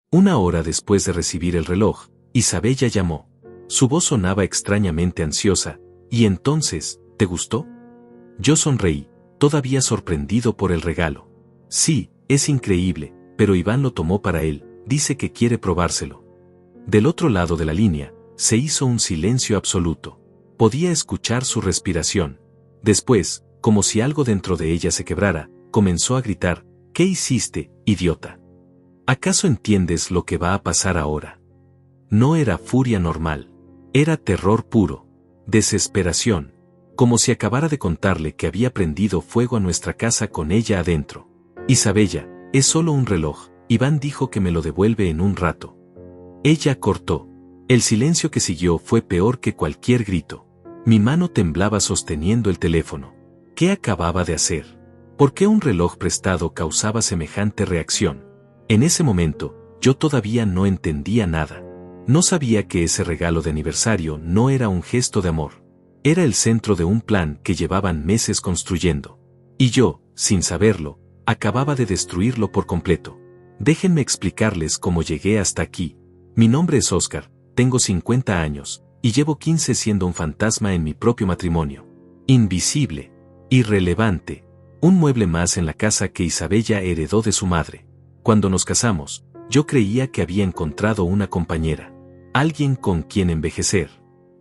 Una hora después de recibir el reloj, Isabella llamó. Su voz sonaba extrañamente ansiosa. «¿Y entonces, te gustó?» Yo sonreí, todavía sorprendido por el regalo. «Sí, es increíble, pero Iván lo tomó para él, dice que quiere probárselo». Del otro lado de la línea, se hizo un silencio absoluto. Podía escuchar su respiración. Después, como si algo dentro de ella se quebrara, comenzó a gritar: «¿Qué hiciste, idiota? ¿Acaso entiendes lo que va a pasar ahora?» No era furia normal. Era terror puro. Desesperación. Como si acabara de contarle que había prendido fuego a nuestra casa con ella adentro. «Isabella, es solo un reloj. Iván dijo que me lo devuelve en un rato». Ella cortó. El silencio que siguió fue peor que cualquier grito. Mi mano temblaba sosteniendo el teléfono. ¿Qué acababa de hacer? ¿Por qué un reloj prestado causaba semejante reacción? En ese momento, yo todavía no entendía nada. No sabía que ese regalo de aniversario no era un gesto de amor. Era el centro de un plan que llevaban meses construyendo. Y yo, sin saberlo, acababa de destruirlo por completo. Déjenme explicarles cómo llegué hasta aquí. Mi nombre es Oscar, tengo 50 años, y llevo 15 siendo un fantasma en mi propio matrimonio. Invisible. Irrelevante. Un mueble más en la casa que Isabella heredó de su madre. Cuando nos casamos, yo creía que había encontrado una compañera. Alguien con quien envejecer.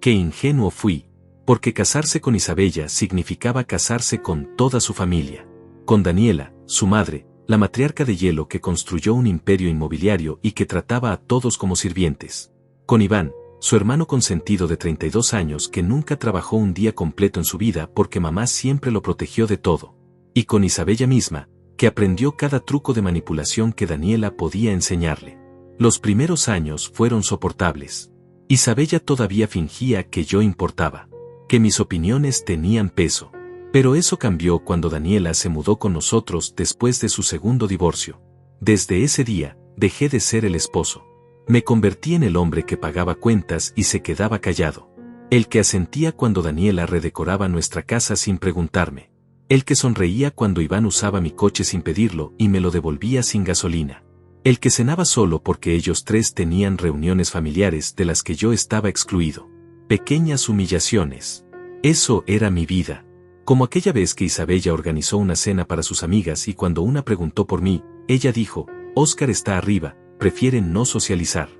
Qué ingenuo fui, porque casarse con Isabella significaba casarse con toda su familia. Con Daniela, su madre, la matriarca de hielo que construyó un imperio inmobiliario y que trataba a todos como sirvientes. Con Iván, su hermano consentido de 32 años que nunca trabajó un día completo en su vida porque mamá siempre lo protegió de todo. Y con Isabella misma, que aprendió cada truco de manipulación que Daniela podía enseñarle. Los primeros años fueron soportables. Isabella todavía fingía que yo importaba, que mis opiniones tenían peso. Pero eso cambió cuando Daniela se mudó con nosotros después de su segundo divorcio. Desde ese día, dejé de ser el esposo. Me convertí en el hombre que pagaba cuentas y se quedaba callado. El que asentía cuando Daniela redecoraba nuestra casa sin preguntarme. El que sonreía cuando Iván usaba mi coche sin pedirlo y me lo devolvía sin gasolina. El que cenaba solo porque ellos tres tenían reuniones familiares de las que yo estaba excluido. Pequeñas humillaciones. Eso era mi vida. Como aquella vez que Isabella organizó una cena para sus amigas y cuando una preguntó por mí, ella dijo: «Oscar está arriba, prefiere no socializar».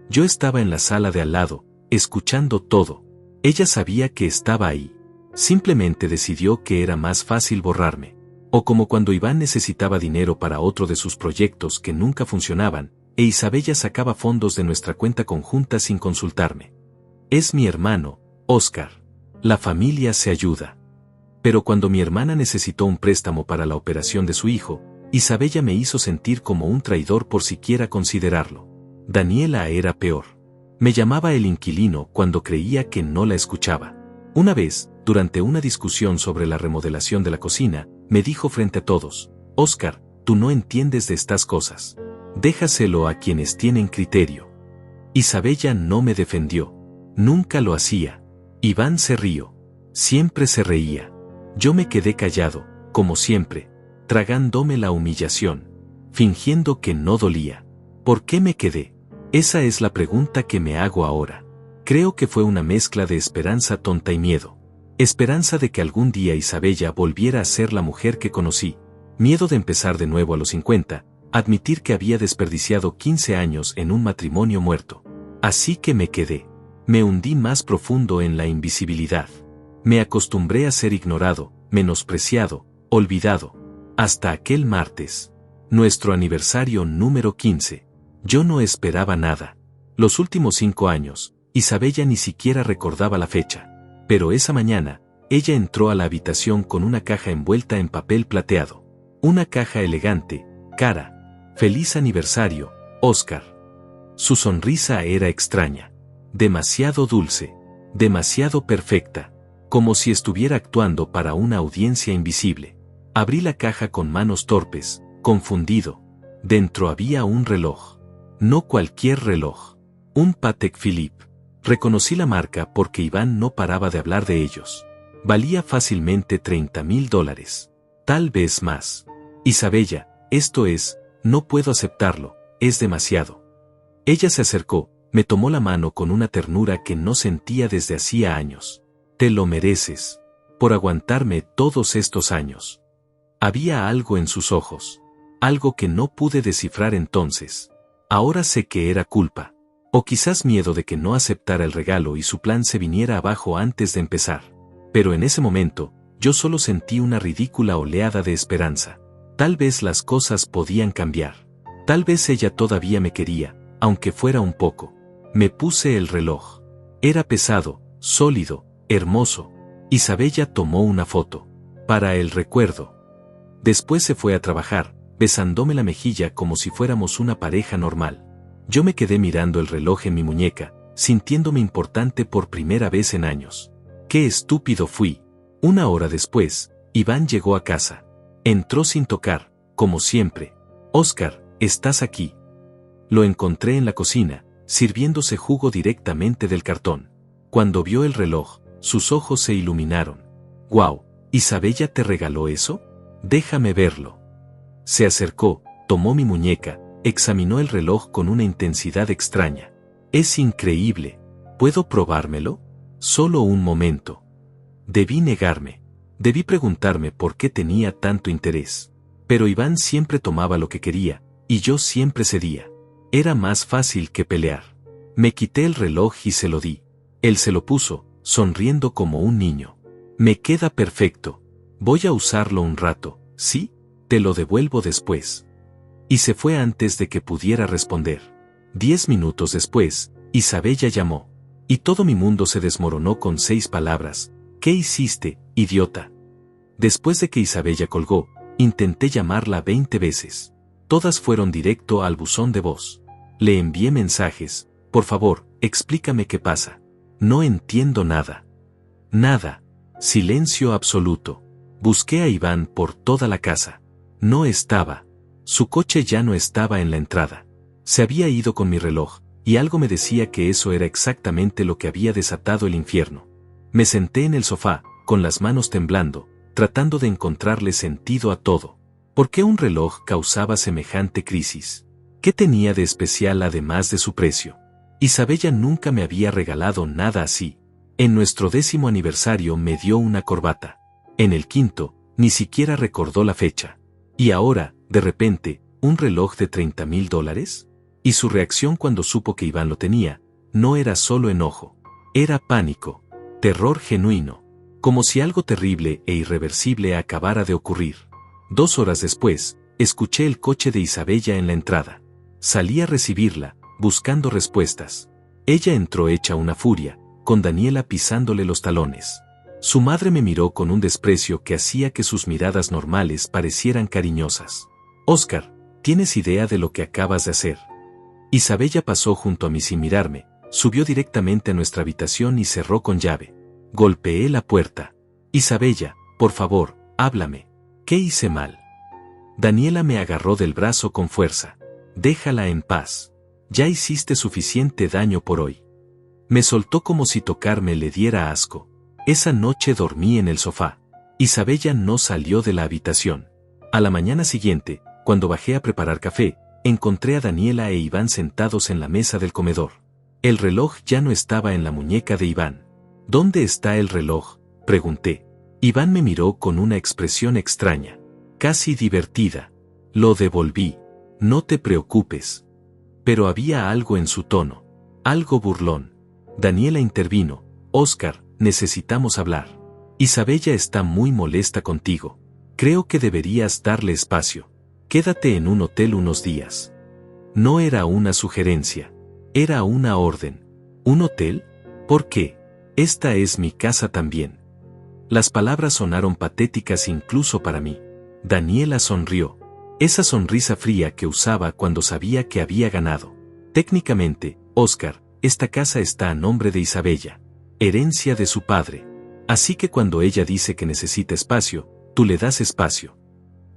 Yo estaba en la sala de al lado, escuchando todo. Ella sabía que estaba ahí. Simplemente decidió que era más fácil borrarme. O como cuando Iván necesitaba dinero para otro de sus proyectos que nunca funcionaban, e Isabella sacaba fondos de nuestra cuenta conjunta sin consultarme. Es mi hermano, Oscar. La familia se ayuda. Pero cuando mi hermana necesitó un préstamo para la operación de su hijo, Isabella me hizo sentir como un traidor por siquiera considerarlo. Daniela era peor. Me llamaba el inquilino cuando creía que no la escuchaba. Una vez, durante una discusión sobre la remodelación de la cocina, me dijo frente a todos: «Oscar, tú no entiendes de estas cosas. Déjaselo a quienes tienen criterio». Isabella no me defendió. Nunca lo hacía. Iván se rió. Siempre se reía. Yo me quedé callado, como siempre, tragándome la humillación, fingiendo que no dolía. ¿Por qué me quedé? Esa es la pregunta que me hago ahora. Creo que fue una mezcla de esperanza tonta y miedo. Esperanza de que algún día Isabella volviera a ser la mujer que conocí. Miedo de empezar de nuevo a los 50, admitir que había desperdiciado 15 años en un matrimonio muerto. Así que me quedé. Me hundí más profundo en la invisibilidad. Me acostumbré a ser ignorado, menospreciado, olvidado. Hasta aquel martes. Nuestro aniversario número 15. Yo no esperaba nada. Los últimos 5 años, Isabella ni siquiera recordaba la fecha. Pero esa mañana, ella entró a la habitación con una caja envuelta en papel plateado. Una caja elegante, cara. «Feliz aniversario, Oscar». Su sonrisa era extraña. Demasiado dulce. Demasiado perfecta. Como si estuviera actuando para una audiencia invisible. Abrí la caja con manos torpes, confundido. Dentro había un reloj. No cualquier reloj. Un Patek Philippe. Reconocí la marca porque Iván no paraba de hablar de ellos. Valía fácilmente $30,000. Tal vez más. Isabella, esto es, no puedo aceptarlo, es demasiado. Ella se acercó, me tomó la mano con una ternura que no sentía desde hacía años. Te lo mereces. Por aguantarme todos estos años. Había algo en sus ojos. Algo que no pude descifrar entonces. Ahora sé que era culpa. O quizás miedo de que no aceptara el regalo y su plan se viniera abajo antes de empezar. Pero en ese momento, yo solo sentí una ridícula oleada de esperanza. Tal vez las cosas podían cambiar. Tal vez ella todavía me quería, aunque fuera un poco. Me puse el reloj. Era pesado, sólido, hermoso. Isabella tomó una foto. Para el recuerdo. Después se fue a trabajar, besándome la mejilla como si fuéramos una pareja normal. Yo me quedé mirando el reloj en mi muñeca, sintiéndome importante por primera vez en años. ¡Qué estúpido fui! 1 hora después, Iván llegó a casa. Entró sin tocar, como siempre. Óscar, ¿estás aquí? Lo encontré en la cocina, sirviéndose jugo directamente del cartón. Cuando vio el reloj, sus ojos se iluminaron. ¡Guau! ¿Isabella te regaló eso? Déjame verlo. Se acercó, tomó mi muñeca, examinó el reloj con una intensidad extraña. Es increíble. ¿Puedo probármelo? Solo un momento. Debí negarme. Debí preguntarme por qué tenía tanto interés. Pero Iván siempre tomaba lo que quería, y yo siempre cedía. Era más fácil que pelear. Me quité el reloj y se lo di. Él se lo puso, sonriendo como un niño. Me queda perfecto. Voy a usarlo un rato, ¿sí? Te lo devuelvo después. Y se fue antes de que pudiera responder. 10 minutos después, Isabella llamó. Y todo mi mundo se desmoronó con 6 palabras. ¿Qué hiciste, idiota? Después de que Isabella colgó, intenté llamarla 20 veces. Todas fueron directo al buzón de voz. Le envié mensajes. Por favor, explícame qué pasa. No entiendo nada. Nada. Silencio absoluto. Busqué a Iván por toda la casa. No estaba. Su coche ya no estaba en la entrada. Se había ido con mi reloj, y algo me decía que eso era exactamente lo que había desatado el infierno. Me senté en el sofá, con las manos temblando, tratando de encontrarle sentido a todo. ¿Por qué un reloj causaba semejante crisis? ¿Qué tenía de especial además de su precio? Isabella nunca me había regalado nada así. En nuestro 10º aniversario me dio una corbata. En el 5º, ni siquiera recordó la fecha. Y ahora, de repente, ¿un reloj de $30,000? Y su reacción cuando supo que Iván lo tenía, no era solo enojo. Era pánico. Terror genuino. Como si algo terrible e irreversible acabara de ocurrir. 2 horas después, escuché el coche de Isabella en la entrada. Salí a recibirla, buscando respuestas. Ella entró hecha una furia, con Daniela pisándole los talones. Su madre me miró con un desprecio que hacía que sus miradas normales parecieran cariñosas. Óscar, ¿tienes idea de lo que acabas de hacer? Isabella pasó junto a mí sin mirarme, subió directamente a nuestra habitación y cerró con llave. Golpeé la puerta. Isabella, por favor, háblame. ¿Qué hice mal? Daniela me agarró del brazo con fuerza. Déjala en paz. Ya hiciste suficiente daño por hoy. Me soltó como si tocarme le diera asco. Esa noche dormí en el sofá. Isabella no salió de la habitación. A la mañana siguiente, cuando bajé a preparar café, encontré a Daniela e Iván sentados en la mesa del comedor. El reloj ya no estaba en la muñeca de Iván. ¿Dónde está el reloj?, pregunté. Iván me miró con una expresión extraña, casi divertida. Lo devolví. No te preocupes. Pero había algo en su tono. Algo burlón. Daniela intervino. Óscar, necesitamos hablar. Isabella está muy molesta contigo. Creo que deberías darle espacio. Quédate en un hotel unos días. No era una sugerencia. Era una orden. ¿Un hotel? ¿Por qué? Esta es mi casa también. Las palabras sonaron patéticas incluso para mí. Daniela sonrió. Esa sonrisa fría que usaba cuando sabía que había ganado. Técnicamente, Óscar, esta casa está a nombre de Isabella. Herencia de su padre. Así que cuando ella dice que necesita espacio, tú le das espacio.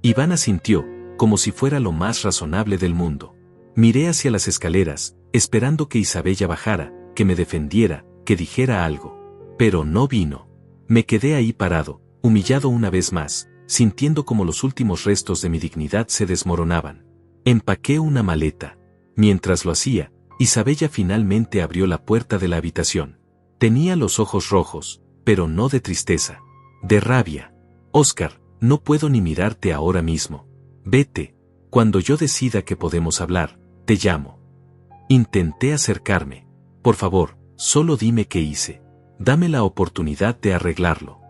Iván asintió, como si fuera lo más razonable del mundo. Miré hacia las escaleras, esperando que Isabella bajara, que me defendiera, que dijera algo. Pero no vino. Me quedé ahí parado, humillado una vez más, sintiendo como los últimos restos de mi dignidad se desmoronaban. Empaqué una maleta. Mientras lo hacía, Isabella finalmente abrió la puerta de la habitación. Tenía los ojos rojos, pero no de tristeza, de rabia. Óscar, no puedo ni mirarte ahora mismo. Vete. Cuando yo decida que podemos hablar, te llamo. Intenté acercarme. Por favor, solo dime qué hice. Dame la oportunidad de arreglarlo.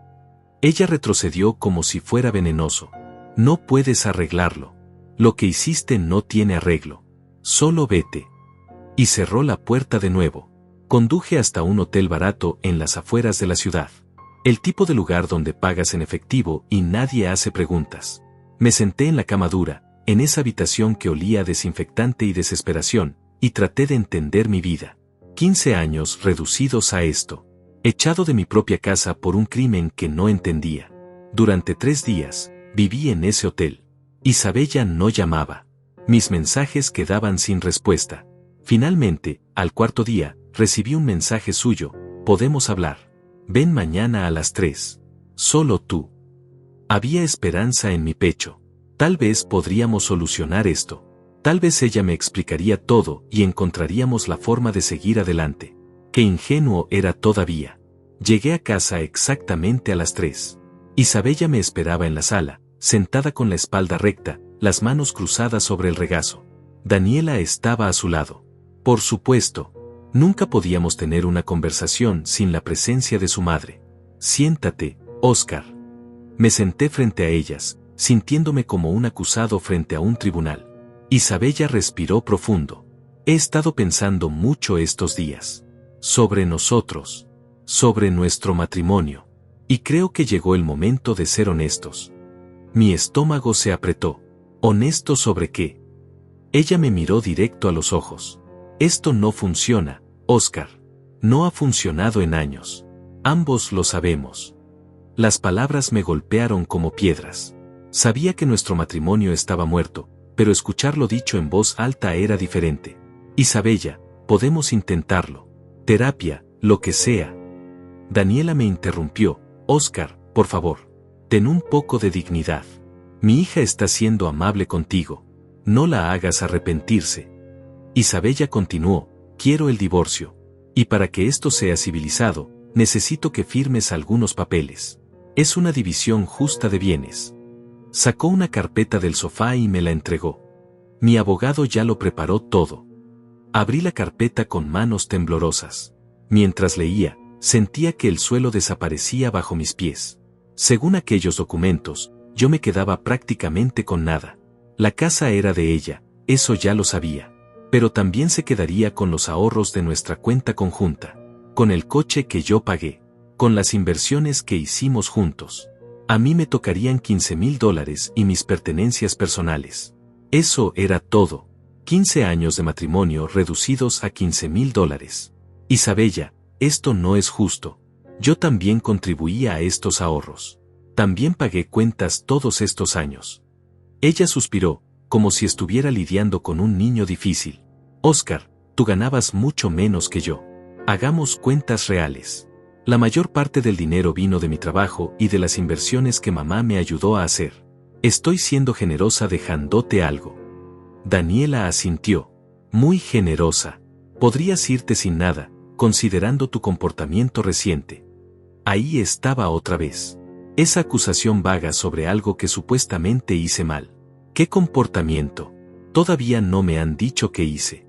Ella retrocedió como si fuera venenoso. No puedes arreglarlo. Lo que hiciste no tiene arreglo. Solo vete. Y cerró la puerta de nuevo. Conduje hasta un hotel barato en las afueras de la ciudad. El tipo de lugar donde pagas en efectivo y nadie hace preguntas. Me senté en la cama dura, en esa habitación que olía a desinfectante y desesperación, y traté de entender mi vida. 15 años reducidos a esto. Echado de mi propia casa por un crimen que no entendía. Durante 3 días, viví en ese hotel. Isabella no llamaba. Mis mensajes quedaban sin respuesta. Finalmente, al 4.º día, recibí un mensaje suyo: podemos hablar. Ven mañana a las 3. Solo tú. Había esperanza en mi pecho. Tal vez podríamos solucionar esto. Tal vez ella me explicaría todo y encontraríamos la forma de seguir adelante. Qué ingenuo era todavía. Llegué a casa exactamente a las 3. Isabella me esperaba en la sala, sentada con la espalda recta, las manos cruzadas sobre el regazo. Daniela estaba a su lado. Por supuesto, nunca podíamos tener una conversación sin la presencia de su madre. Siéntate, Óscar. Me senté frente a ellas, sintiéndome como un acusado frente a un tribunal. Isabella respiró profundo. He estado pensando mucho estos días. Sobre nosotros. Sobre nuestro matrimonio. Y creo que llegó el momento de ser honestos. Mi estómago se apretó. ¿Honesto sobre qué? Ella me miró directo a los ojos. Esto no funciona, Óscar. No ha funcionado en años. Ambos lo sabemos. Las palabras me golpearon como piedras. Sabía que nuestro matrimonio estaba muerto, pero escucharlo dicho en voz alta era diferente. Isabella, podemos intentarlo. Terapia, lo que sea. Daniela me interrumpió. Óscar, por favor. Ten un poco de dignidad. Mi hija está siendo amable contigo. No la hagas arrepentirse. Isabella continuó. Quiero el divorcio. Y para que esto sea civilizado, necesito que firmes algunos papeles. Es una división justa de bienes. Sacó una carpeta del sofá y me la entregó. Mi abogado ya lo preparó todo. Abrí la carpeta con manos temblorosas. Mientras leía, sentía que el suelo desaparecía bajo mis pies. Según aquellos documentos, yo me quedaba prácticamente con nada. La casa era de ella, eso ya lo sabía. Pero también se quedaría con los ahorros de nuestra cuenta conjunta, con el coche que yo pagué, con las inversiones que hicimos juntos. A mí me tocarían $15,000 y mis pertenencias personales. Eso era todo. 15 años de matrimonio reducidos a $15,000. Isabella, esto no es justo. Yo también contribuía a estos ahorros. También pagué cuentas todos estos años. Ella suspiró, como si estuviera lidiando con un niño difícil. Óscar, tú ganabas mucho menos que yo. Hagamos cuentas reales. La mayor parte del dinero vino de mi trabajo y de las inversiones que mamá me ayudó a hacer. Estoy siendo generosa dejándote algo. Daniela asintió. Muy generosa. Podrías irte sin nada, considerando tu comportamiento reciente. Ahí estaba otra vez. Esa acusación vaga sobre algo que supuestamente hice mal. ¿Qué comportamiento? Todavía no me han dicho qué hice.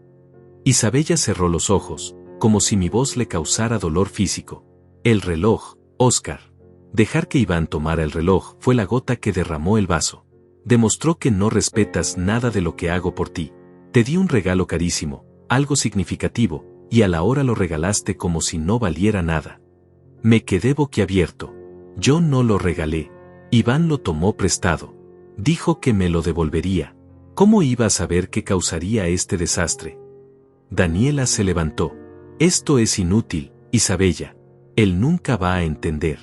Isabella cerró los ojos, como si mi voz le causara dolor físico. El reloj, Óscar. Dejar que Iván tomara el reloj fue la gota que derramó el vaso. Demostró que no respetas nada de lo que hago por ti. Te di un regalo carísimo, algo significativo, y a la hora lo regalaste como si no valiera nada. Me quedé boquiabierto. Yo no lo regalé. Iván lo tomó prestado. Dijo que me lo devolvería. ¿Cómo iba a saber qué causaría este desastre? Daniela se levantó. Esto es inútil, Isabella. Él nunca va a entender.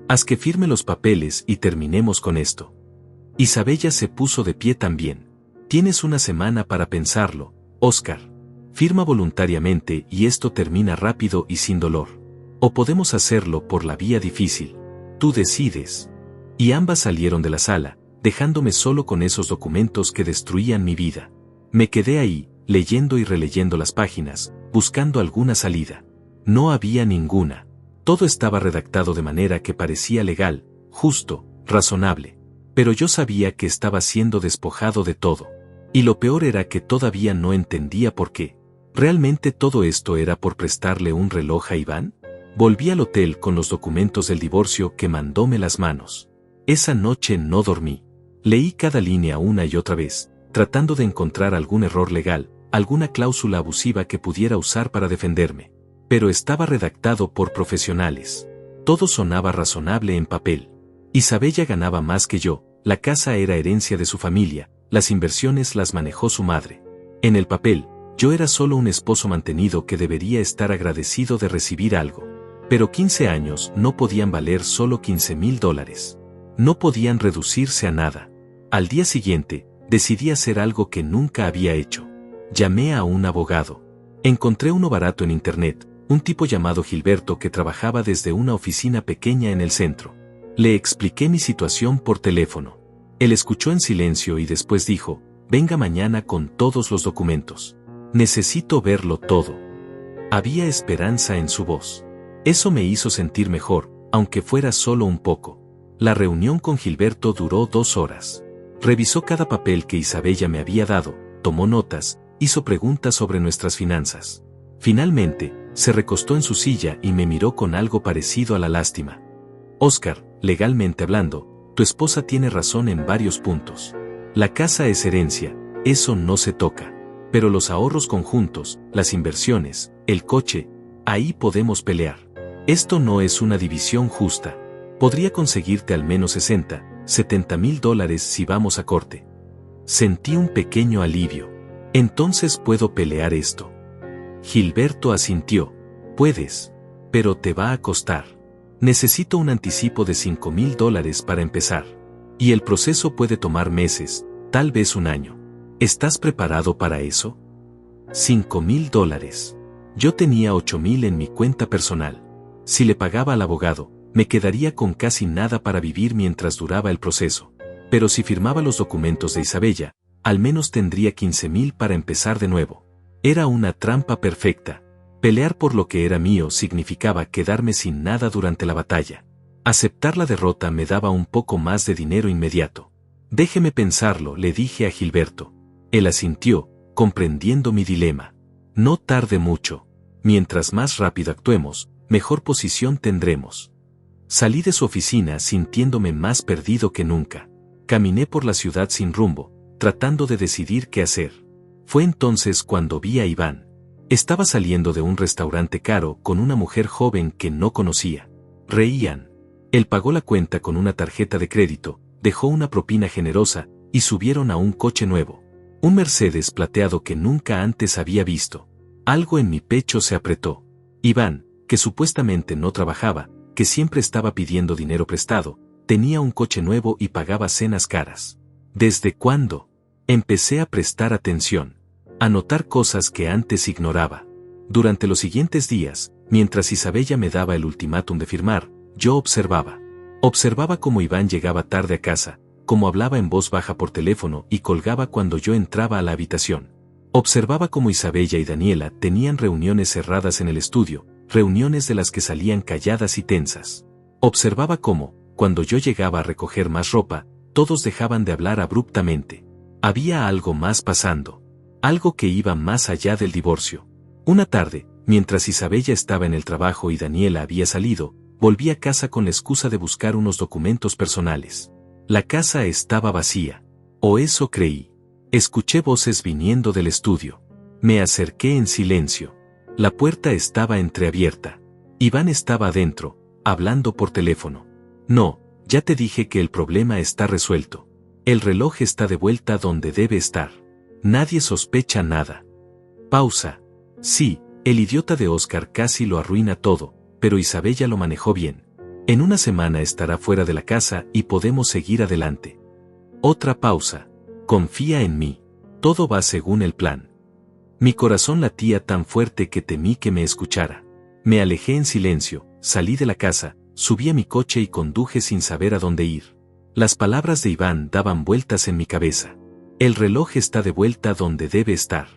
Haz que firme los papeles y terminemos con esto. Isabella se puso de pie también. Tienes una semana para pensarlo, Óscar. Firma voluntariamente y esto termina rápido y sin dolor. O podemos hacerlo por la vía difícil. Tú decides. Y ambas salieron de la sala, dejándome solo con esos documentos que destruían mi vida. Me quedé ahí, leyendo y releyendo las páginas, buscando alguna salida. No había ninguna. Todo estaba redactado de manera que parecía legal, justo, razonable. Pero yo sabía que estaba siendo despojado de todo. Y lo peor era que todavía no entendía por qué. ¿Realmente todo esto era por prestarle un reloj a Iván? Volví al hotel con los documentos del divorcio que mandóme las manos. Esa noche no dormí. Leí cada línea una y otra vez, tratando de encontrar algún error legal, alguna cláusula abusiva que pudiera usar para defenderme. Pero estaba redactado por profesionales. Todo sonaba razonable en papel. Isabella ganaba más que yo, la casa era herencia de su familia, las inversiones las manejó su madre. En el papel, yo era solo un esposo mantenido que debería estar agradecido de recibir algo. Pero 15 años no podían valer solo $15,000. No podían reducirse a nada. Al día siguiente, decidí hacer algo que nunca había hecho. Llamé a un abogado. Encontré uno barato en internet, un tipo llamado Gilberto que trabajaba desde una oficina pequeña en el centro. Le expliqué mi situación por teléfono. Él escuchó en silencio y después dijo, venga mañana con todos los documentos. Necesito verlo todo. Había esperanza en su voz. Eso me hizo sentir mejor, aunque fuera solo un poco. La reunión con Gilberto duró 2 horas. Revisó cada papel que Isabella me había dado, tomó notas, hizo preguntas sobre nuestras finanzas. Finalmente, se recostó en su silla y me miró con algo parecido a la lástima. Oscar, legalmente hablando, tu esposa tiene razón en varios puntos. La casa es herencia, eso no se toca. Pero los ahorros conjuntos, las inversiones, el coche, ahí podemos pelear. Esto no es una división justa. Podría conseguirte al menos $70,000 si vamos a corte. Sentí un pequeño alivio. Entonces puedo pelear esto. Gilberto asintió. Puedes. Pero te va a costar. Necesito un anticipo de $5,000 para empezar. Y el proceso puede tomar meses, tal vez un año. ¿Estás preparado para eso? $5,000. Yo tenía $8,000 en mi cuenta personal. Si le pagaba al abogado, me quedaría con casi nada para vivir mientras duraba el proceso. Pero si firmaba los documentos de Isabella, al menos tendría $15,000 para empezar de nuevo. Era una trampa perfecta. Pelear por lo que era mío significaba quedarme sin nada durante la batalla. Aceptar la derrota me daba un poco más de dinero inmediato. Déjeme pensarlo, le dije a Gilberto. Él asintió, comprendiendo mi dilema. No tarde mucho. Mientras más rápido actuemos, mejor posición tendremos. Salí de su oficina sintiéndome más perdido que nunca. Caminé por la ciudad sin rumbo, tratando de decidir qué hacer. Fue entonces cuando vi a Iván. Estaba saliendo de un restaurante caro con una mujer joven que no conocía. Reían. Él pagó la cuenta con una tarjeta de crédito, dejó una propina generosa, y subieron a un coche nuevo. Un Mercedes plateado que nunca antes había visto. Algo en mi pecho se apretó. Iván, que supuestamente no trabajaba, que siempre estaba pidiendo dinero prestado, tenía un coche nuevo y pagaba cenas caras. ¿Desde cuándo? Empecé a prestar atención. A notar cosas que antes ignoraba. Durante los siguientes días, mientras Isabella me daba el ultimátum de firmar, yo observaba. Observaba cómo Iván llegaba tarde a casa, cómo hablaba en voz baja por teléfono y colgaba cuando yo entraba a la habitación. Observaba cómo Isabella y Daniela tenían reuniones cerradas en el estudio, reuniones de las que salían calladas y tensas. Observaba cómo, cuando yo llegaba a recoger más ropa, todos dejaban de hablar abruptamente. Había algo más pasando. Algo que iba más allá del divorcio. Una tarde, mientras Isabella estaba en el trabajo y Daniela había salido, volví a casa con la excusa de buscar unos documentos personales. La casa estaba vacía. O eso creí. Escuché voces viniendo del estudio. Me acerqué en silencio. La puerta estaba entreabierta. Iván estaba adentro, hablando por teléfono. No, ya te dije que el problema está resuelto. El reloj está de vuelta donde debe estar. Nadie sospecha nada. Pausa. Sí, el idiota de Oscar casi lo arruina todo, pero Isabella lo manejó bien. En una semana estará fuera de la casa y podemos seguir adelante. Otra pausa. Confía en mí. Todo va según el plan. Mi corazón latía tan fuerte que temí que me escuchara. Me alejé en silencio, salí de la casa, subí a mi coche y conduje sin saber a dónde ir. Las palabras de Iván daban vueltas en mi cabeza. El reloj está de vuelta donde debe estar.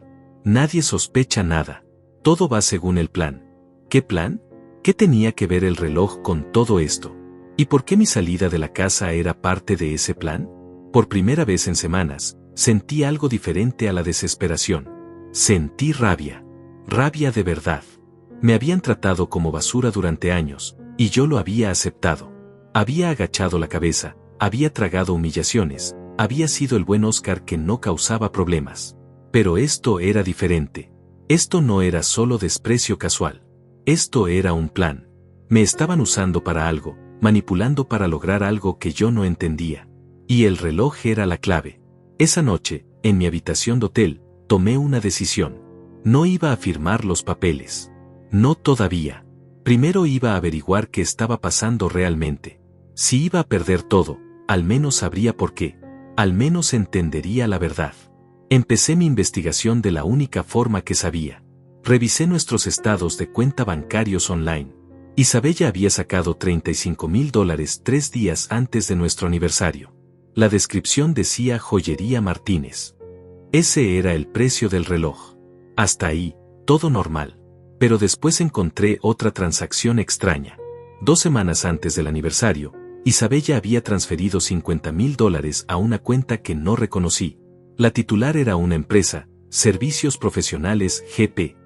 Nadie sospecha nada. Todo va según el plan. ¿Qué plan? ¿Qué tenía que ver el reloj con todo esto? ¿Y por qué mi salida de la casa era parte de ese plan? Por primera vez en semanas, sentí algo diferente a la desesperación. Sentí rabia. Rabia de verdad. Me habían tratado como basura durante años, y yo lo había aceptado. Había agachado la cabeza, había tragado humillaciones, había sido el buen Oscar que no causaba problemas. Pero esto era diferente. Esto no era solo desprecio casual. Esto era un plan. Me estaban usando para algo, manipulando para lograr algo que yo no entendía. Y el reloj era la clave. Esa noche, en mi habitación de hotel, tomé una decisión. No iba a firmar los papeles. No todavía. Primero iba a averiguar qué estaba pasando realmente. Si iba a perder todo, al menos sabría por qué. Al menos entendería la verdad. Empecé mi investigación de la única forma que sabía. Revisé nuestros estados de cuenta bancarios online. Isabella había sacado $35,000 3 días antes de nuestro aniversario. La descripción decía Joyería Martínez. Ese era el precio del reloj. Hasta ahí, todo normal. Pero después encontré otra transacción extraña. 2 semanas antes del aniversario, Isabella había transferido $50,000 a una cuenta que no reconocí. La titular era una empresa, Servicios Profesionales GP.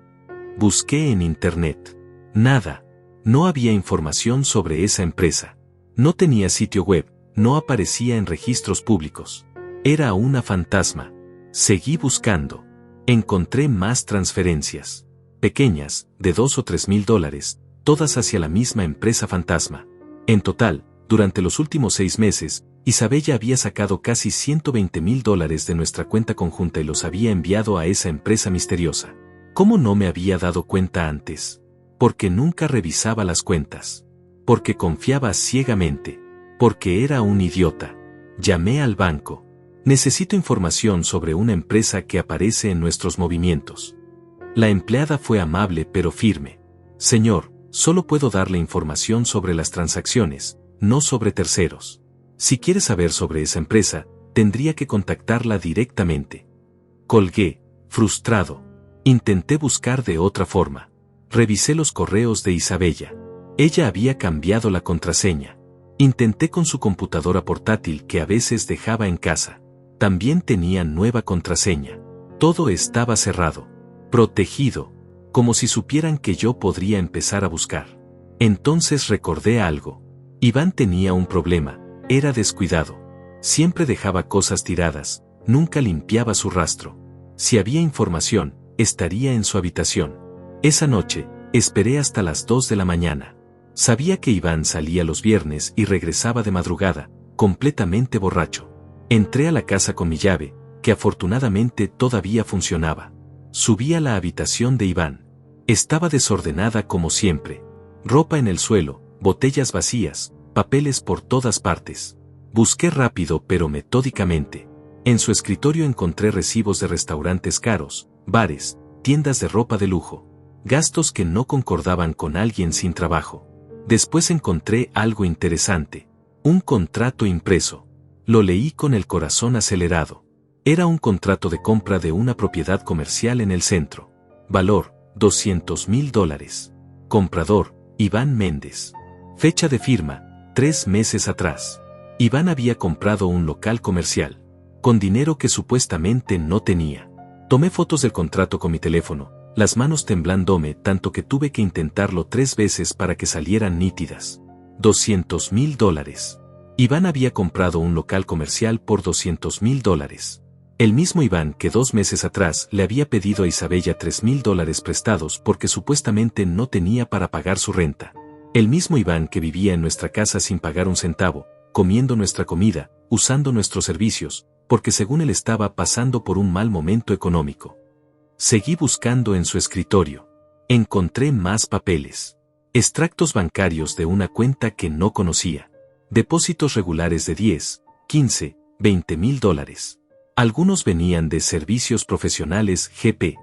Busqué en internet. Nada. No había información sobre esa empresa. No tenía sitio web, no aparecía en registros públicos. Era una fantasma. Seguí buscando. Encontré más transferencias. Pequeñas, de $2,000 o $3,000, todas hacia la misma empresa fantasma. En total, durante los últimos 6 meses, Isabella había sacado casi $120,000 de nuestra cuenta conjunta y los había enviado a esa empresa misteriosa. ¿Cómo no me había dado cuenta antes? Porque nunca revisaba las cuentas. Porque confiaba ciegamente. Porque era un idiota. Llamé al banco. Necesito información sobre una empresa que aparece en nuestros movimientos. La empleada fue amable pero firme. Señor, solo puedo darle información sobre las transacciones, no sobre terceros. Si quiere saber sobre esa empresa, tendría que contactarla directamente. Colgué, frustrado. Intenté buscar de otra forma. Revisé los correos de Isabella. Ella había cambiado la contraseña. Intenté con su computadora portátil que a veces dejaba en casa. También tenía nueva contraseña. Todo estaba cerrado. Protegido. Como si supieran que yo podría empezar a buscar. Entonces recordé algo. Iván tenía un problema. Era descuidado. Siempre dejaba cosas tiradas. Nunca limpiaba su rastro. Si había información, estaría en su habitación. Esa noche, esperé hasta las 2 de la mañana. Sabía que Iván salía los viernes y regresaba de madrugada, completamente borracho. Entré a la casa con mi llave, que afortunadamente todavía funcionaba. Subí a la habitación de Iván. Estaba desordenada como siempre. Ropa en el suelo, botellas vacías, papeles por todas partes. Busqué rápido pero metódicamente. En su escritorio encontré recibos de restaurantes caros, bares, tiendas de ropa de lujo. Gastos que no concordaban con alguien sin trabajo. Después encontré algo interesante. Un contrato impreso. Lo leí con el corazón acelerado. Era un contrato de compra de una propiedad comercial en el centro. Valor, $200,000. Comprador, Iván Méndez. Fecha de firma, 3 meses atrás. Iván había comprado un local comercial. Con dinero que supuestamente no tenía. Tomé fotos del contrato con mi teléfono, las manos temblándome tanto que tuve que intentarlo 3 veces para que salieran nítidas. $200,000. Iván había comprado un local comercial por $200,000. El mismo Iván que 2 meses atrás le había pedido a Isabella $3,000 prestados porque supuestamente no tenía para pagar su renta. El mismo Iván que vivía en nuestra casa sin pagar un centavo, comiendo nuestra comida, usando nuestros servicios, porque según él estaba pasando por un mal momento económico. Seguí buscando en su escritorio. Encontré más papeles. Extractos bancarios de una cuenta que no conocía. Depósitos regulares de $10, $15, $20,000. Algunos venían de Servicios Profesionales GP.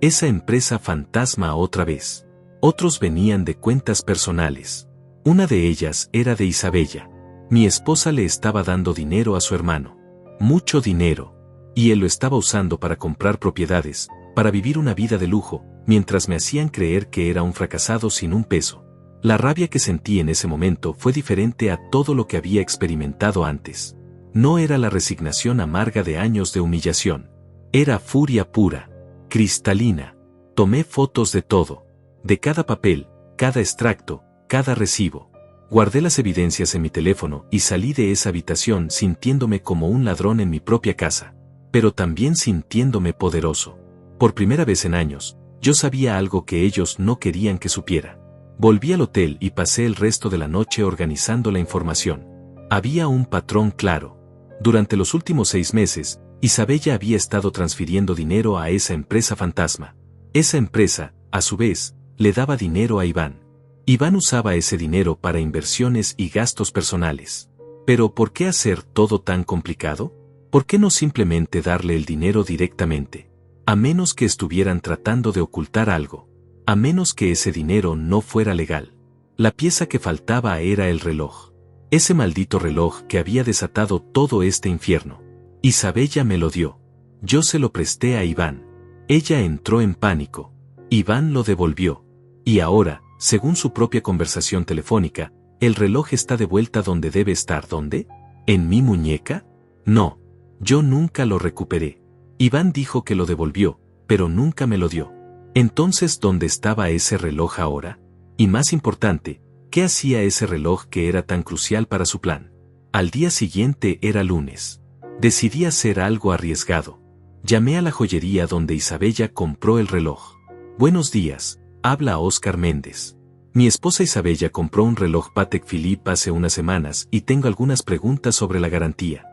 Esa empresa fantasma otra vez. Otros venían de cuentas personales. Una de ellas era de Isabella. Mi esposa le estaba dando dinero a su hermano. Mucho dinero. Y él lo estaba usando para comprar propiedades, para vivir una vida de lujo, mientras me hacían creer que era un fracasado sin un peso. La rabia que sentí en ese momento fue diferente a todo lo que había experimentado antes. No era la resignación amarga de años de humillación. Era furia pura, cristalina. Tomé fotos de todo, de cada papel, cada extracto, cada recibo. Guardé las evidencias en mi teléfono y salí de esa habitación sintiéndome como un ladrón en mi propia casa, pero también sintiéndome poderoso. Por primera vez en años, yo sabía algo que ellos no querían que supiera. Volví al hotel y pasé el resto de la noche organizando la información. Había un patrón claro. Durante los últimos 6 meses, Isabella había estado transfiriendo dinero a esa empresa fantasma. Esa empresa, a su vez, le daba dinero a Iván. Iván usaba ese dinero para inversiones y gastos personales. Pero ¿por qué hacer todo tan complicado? ¿Por qué no simplemente darle el dinero directamente? A menos que estuvieran tratando de ocultar algo. A menos que ese dinero no fuera legal. La pieza que faltaba era el reloj. Ese maldito reloj que había desatado todo este infierno. Isabella me lo dio. Yo se lo presté a Iván. Ella entró en pánico. Iván lo devolvió. Y ahora, según su propia conversación telefónica, el reloj está de vuelta donde debe estar. ¿Dónde? ¿En mi muñeca? No. Yo nunca lo recuperé. Iván dijo que lo devolvió, pero nunca me lo dio. Entonces, ¿dónde estaba ese reloj ahora? Y más importante, ¿qué hacía ese reloj que era tan crucial para su plan? Al día siguiente era lunes. Decidí hacer algo arriesgado. Llamé a la joyería donde Isabella compró el reloj. Buenos días, habla Óscar Méndez. Mi esposa Isabella compró un reloj Patek Philippe hace unas semanas y tengo algunas preguntas sobre la garantía.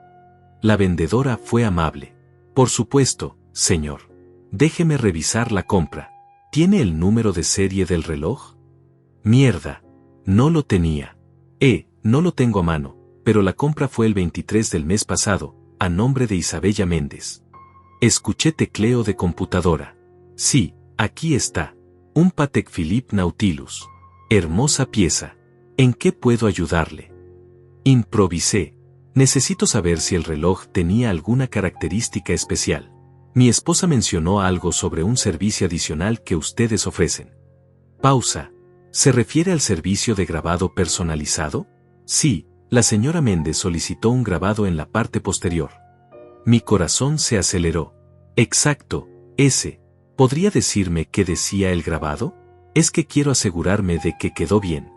La vendedora fue amable. Por supuesto, señor. Déjeme revisar la compra. ¿Tiene el número de serie del reloj? Mierda. No lo tenía. No lo tengo a mano, pero la compra fue el 23 del mes pasado, a nombre de Isabella Méndez. Escuché tecleo de computadora. Sí, aquí está. Un Patek Philippe Nautilus. Hermosa pieza. ¿En qué puedo ayudarle? Improvisé. Necesito saber si el reloj tenía alguna característica especial. Mi esposa mencionó algo sobre un servicio adicional que ustedes ofrecen. Pausa. ¿Se refiere al servicio de grabado personalizado? Sí, la señora Méndez solicitó un grabado en la parte posterior. Mi corazón se aceleró. Exacto, ese. ¿Podría decirme qué decía el grabado? Es que quiero asegurarme de que quedó bien.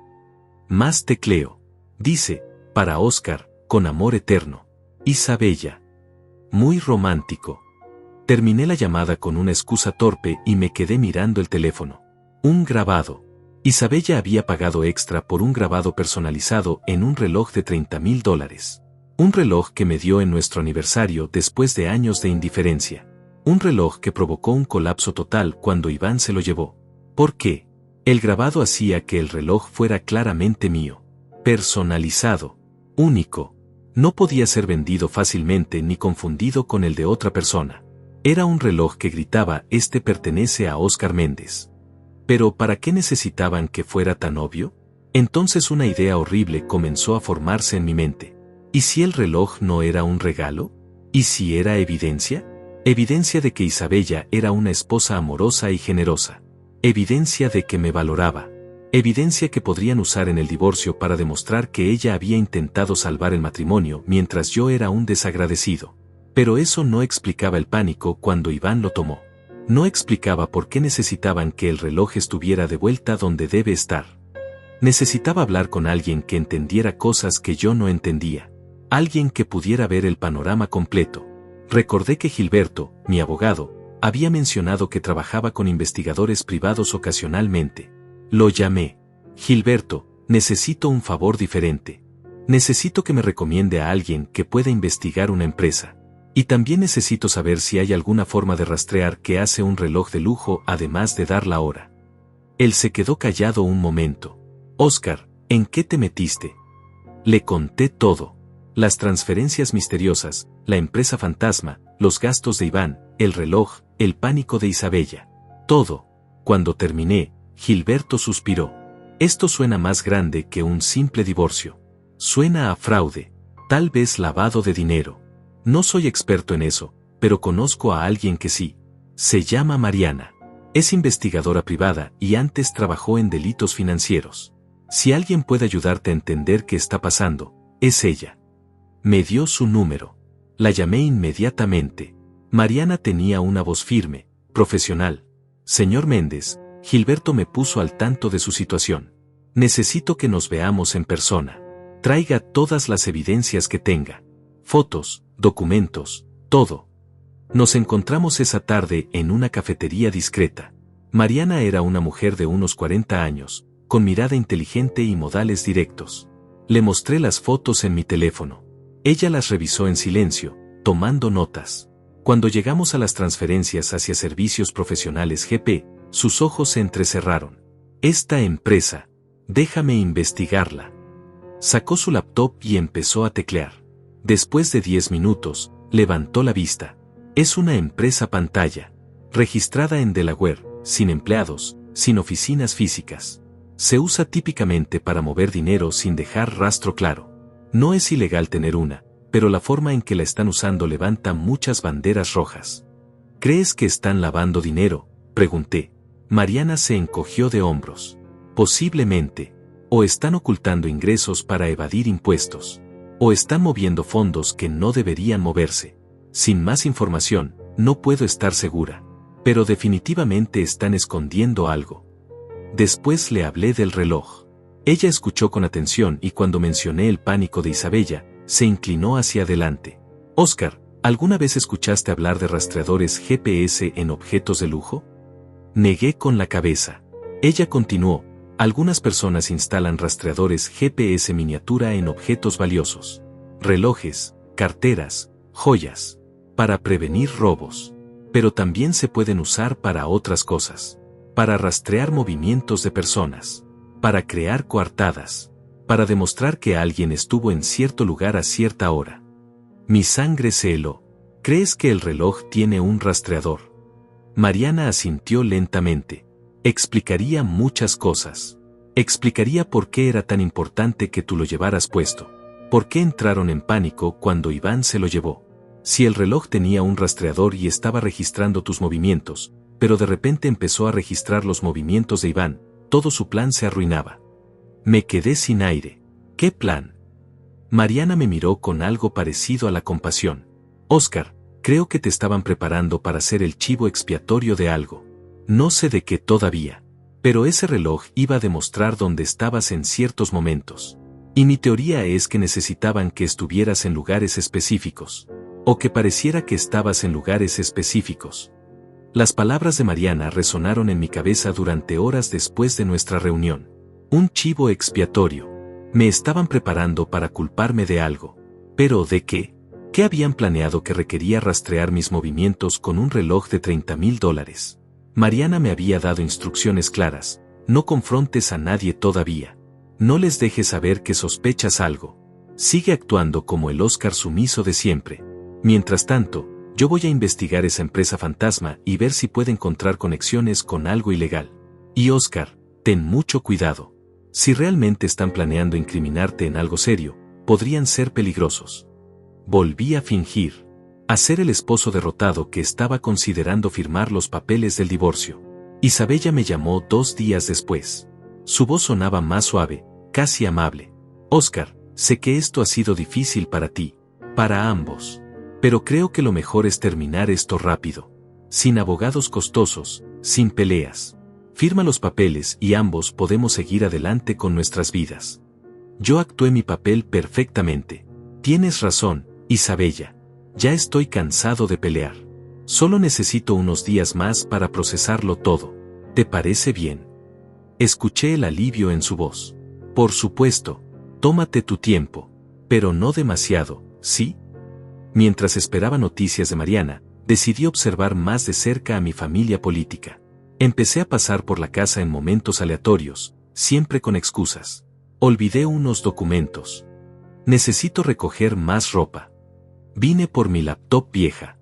Más tecleo. Dice, para Óscar, con amor eterno. Isabella. Muy romántico. Terminé la llamada con una excusa torpe y me quedé mirando el teléfono. Un grabado. Isabella había pagado extra por un grabado personalizado en un reloj de $30,000. Un reloj que me dio en nuestro aniversario después de años de indiferencia. Un reloj que provocó un colapso total cuando Iván se lo llevó. ¿Por qué? El grabado hacía que el reloj fuera claramente mío. Personalizado. Único. No podía ser vendido fácilmente ni confundido con el de otra persona. Era un reloj que gritaba: "Este pertenece a Óscar Méndez". Pero ¿para qué necesitaban que fuera tan obvio? Entonces una idea horrible comenzó a formarse en mi mente. ¿Y si el reloj no era un regalo? ¿Y si era evidencia? Evidencia de que Isabella era una esposa amorosa y generosa. Evidencia de que me valoraba. Evidencia que podrían usar en el divorcio para demostrar que ella había intentado salvar el matrimonio mientras yo era un desagradecido. Pero eso no explicaba el pánico cuando Iván lo tomó. No explicaba por qué necesitaban que el reloj estuviera de vuelta donde debe estar. Necesitaba hablar con alguien que entendiera cosas que yo no entendía. Alguien que pudiera ver el panorama completo. Recordé que Gilberto, mi abogado, había mencionado que trabajaba con investigadores privados ocasionalmente. Lo llamé. Gilberto, necesito un favor diferente. Necesito que me recomiende a alguien que pueda investigar una empresa. Y también necesito saber si hay alguna forma de rastrear qué hace un reloj de lujo además de dar la hora. Él se quedó callado un momento. Óscar, ¿en qué te metiste? Le conté todo. Las transferencias misteriosas, la empresa fantasma, los gastos de Iván, el reloj, el pánico de Isabella. Todo. Cuando terminé, Gilberto suspiró. Esto suena más grande que un simple divorcio. Suena a fraude. Tal vez lavado de dinero. No soy experto en eso, pero conozco a alguien que sí. Se llama Mariana. Es investigadora privada y antes trabajó en delitos financieros. Si alguien puede ayudarte a entender qué está pasando, es ella. Me dio su número. La llamé inmediatamente. Mariana tenía una voz firme, profesional. Señor Méndez, Gilberto me puso al tanto de su situación. Necesito que nos veamos en persona. Traiga todas las evidencias que tenga. Fotos, documentos, todo. Nos encontramos esa tarde en una cafetería discreta. Mariana era una mujer de unos 40 años, con mirada inteligente y modales directos. Le mostré las fotos en mi teléfono. Ella las revisó en silencio, tomando notas. Cuando llegamos a las transferencias hacia servicios profesionales GP, sus ojos se entrecerraron. Esta empresa, déjame investigarla. Sacó su laptop y empezó a teclear. Después de 10 minutos, levantó la vista. Es una empresa pantalla, registrada en Delaware, sin empleados, sin oficinas físicas. Se usa típicamente para mover dinero sin dejar rastro claro. No es ilegal tener una, pero la forma en que la están usando levanta muchas banderas rojas. ¿Crees que están lavando dinero?, pregunté. Mariana se encogió de hombros. Posiblemente. O están ocultando ingresos para evadir impuestos. O están moviendo fondos que no deberían moverse. Sin más información, no puedo estar segura. Pero definitivamente están escondiendo algo. Después le hablé del reloj. Ella escuchó con atención y cuando mencioné el pánico de Isabella, se inclinó hacia adelante. Oscar, ¿alguna vez escuchaste hablar de rastreadores GPS en objetos de lujo? Negué con la cabeza. Ella continuó, algunas personas instalan rastreadores GPS miniatura en objetos valiosos. Relojes, carteras, joyas. Para prevenir robos. Pero también se pueden usar para otras cosas. Para rastrear movimientos de personas. Para crear coartadas. Para demostrar que alguien estuvo en cierto lugar a cierta hora. Mi sangre se heló. ¿Crees que el reloj tiene un rastreador? Mariana asintió lentamente. Explicaría muchas cosas. Explicaría por qué era tan importante que tú lo llevaras puesto. ¿Por qué entraron en pánico cuando Iván se lo llevó? Si el reloj tenía un rastreador y estaba registrando tus movimientos, pero de repente empezó a registrar los movimientos de Iván, todo su plan se arruinaba. Me quedé sin aire. ¿Qué plan? Mariana me miró con algo parecido a la compasión. Oscar, creo que te estaban preparando para ser el chivo expiatorio de algo. No sé de qué todavía. Pero ese reloj iba a demostrar dónde estabas en ciertos momentos. Y mi teoría es que necesitaban que estuvieras en lugares específicos. O que pareciera que estabas en lugares específicos. Las palabras de Mariana resonaron en mi cabeza durante horas después de nuestra reunión. Un chivo expiatorio. Me estaban preparando para culparme de algo. ¿Pero de qué? ¿Qué habían planeado que requería rastrear mis movimientos con un reloj de $30,000? Mariana me había dado instrucciones claras. No confrontes a nadie todavía. No les dejes saber que sospechas algo. Sigue actuando como el Oscar sumiso de siempre. Mientras tanto, yo voy a investigar esa empresa fantasma y ver si puedo encontrar conexiones con algo ilegal. Y Oscar, ten mucho cuidado. Si realmente están planeando incriminarte en algo serio, podrían ser peligrosos. Volví a fingir. A ser el esposo derrotado que estaba considerando firmar los papeles del divorcio. Isabella me llamó 2 días después. Su voz sonaba más suave, casi amable. Oscar, sé que esto ha sido difícil para ti, para ambos. Pero creo que lo mejor es terminar esto rápido. Sin abogados costosos, sin peleas. Firma los papeles y ambos podemos seguir adelante con nuestras vidas. Yo actué mi papel perfectamente. Tienes razón, Isabella. Ya estoy cansado de pelear. Solo necesito unos días más para procesarlo todo. ¿Te parece bien? Escuché el alivio en su voz. Por supuesto, tómate tu tiempo. Pero no demasiado, ¿sí? Mientras esperaba noticias de Mariana, decidí observar más de cerca a mi familia política. Empecé a pasar por la casa en momentos aleatorios, siempre con excusas. Olvidé unos documentos. Necesito recoger más ropa. Vine por mi laptop vieja.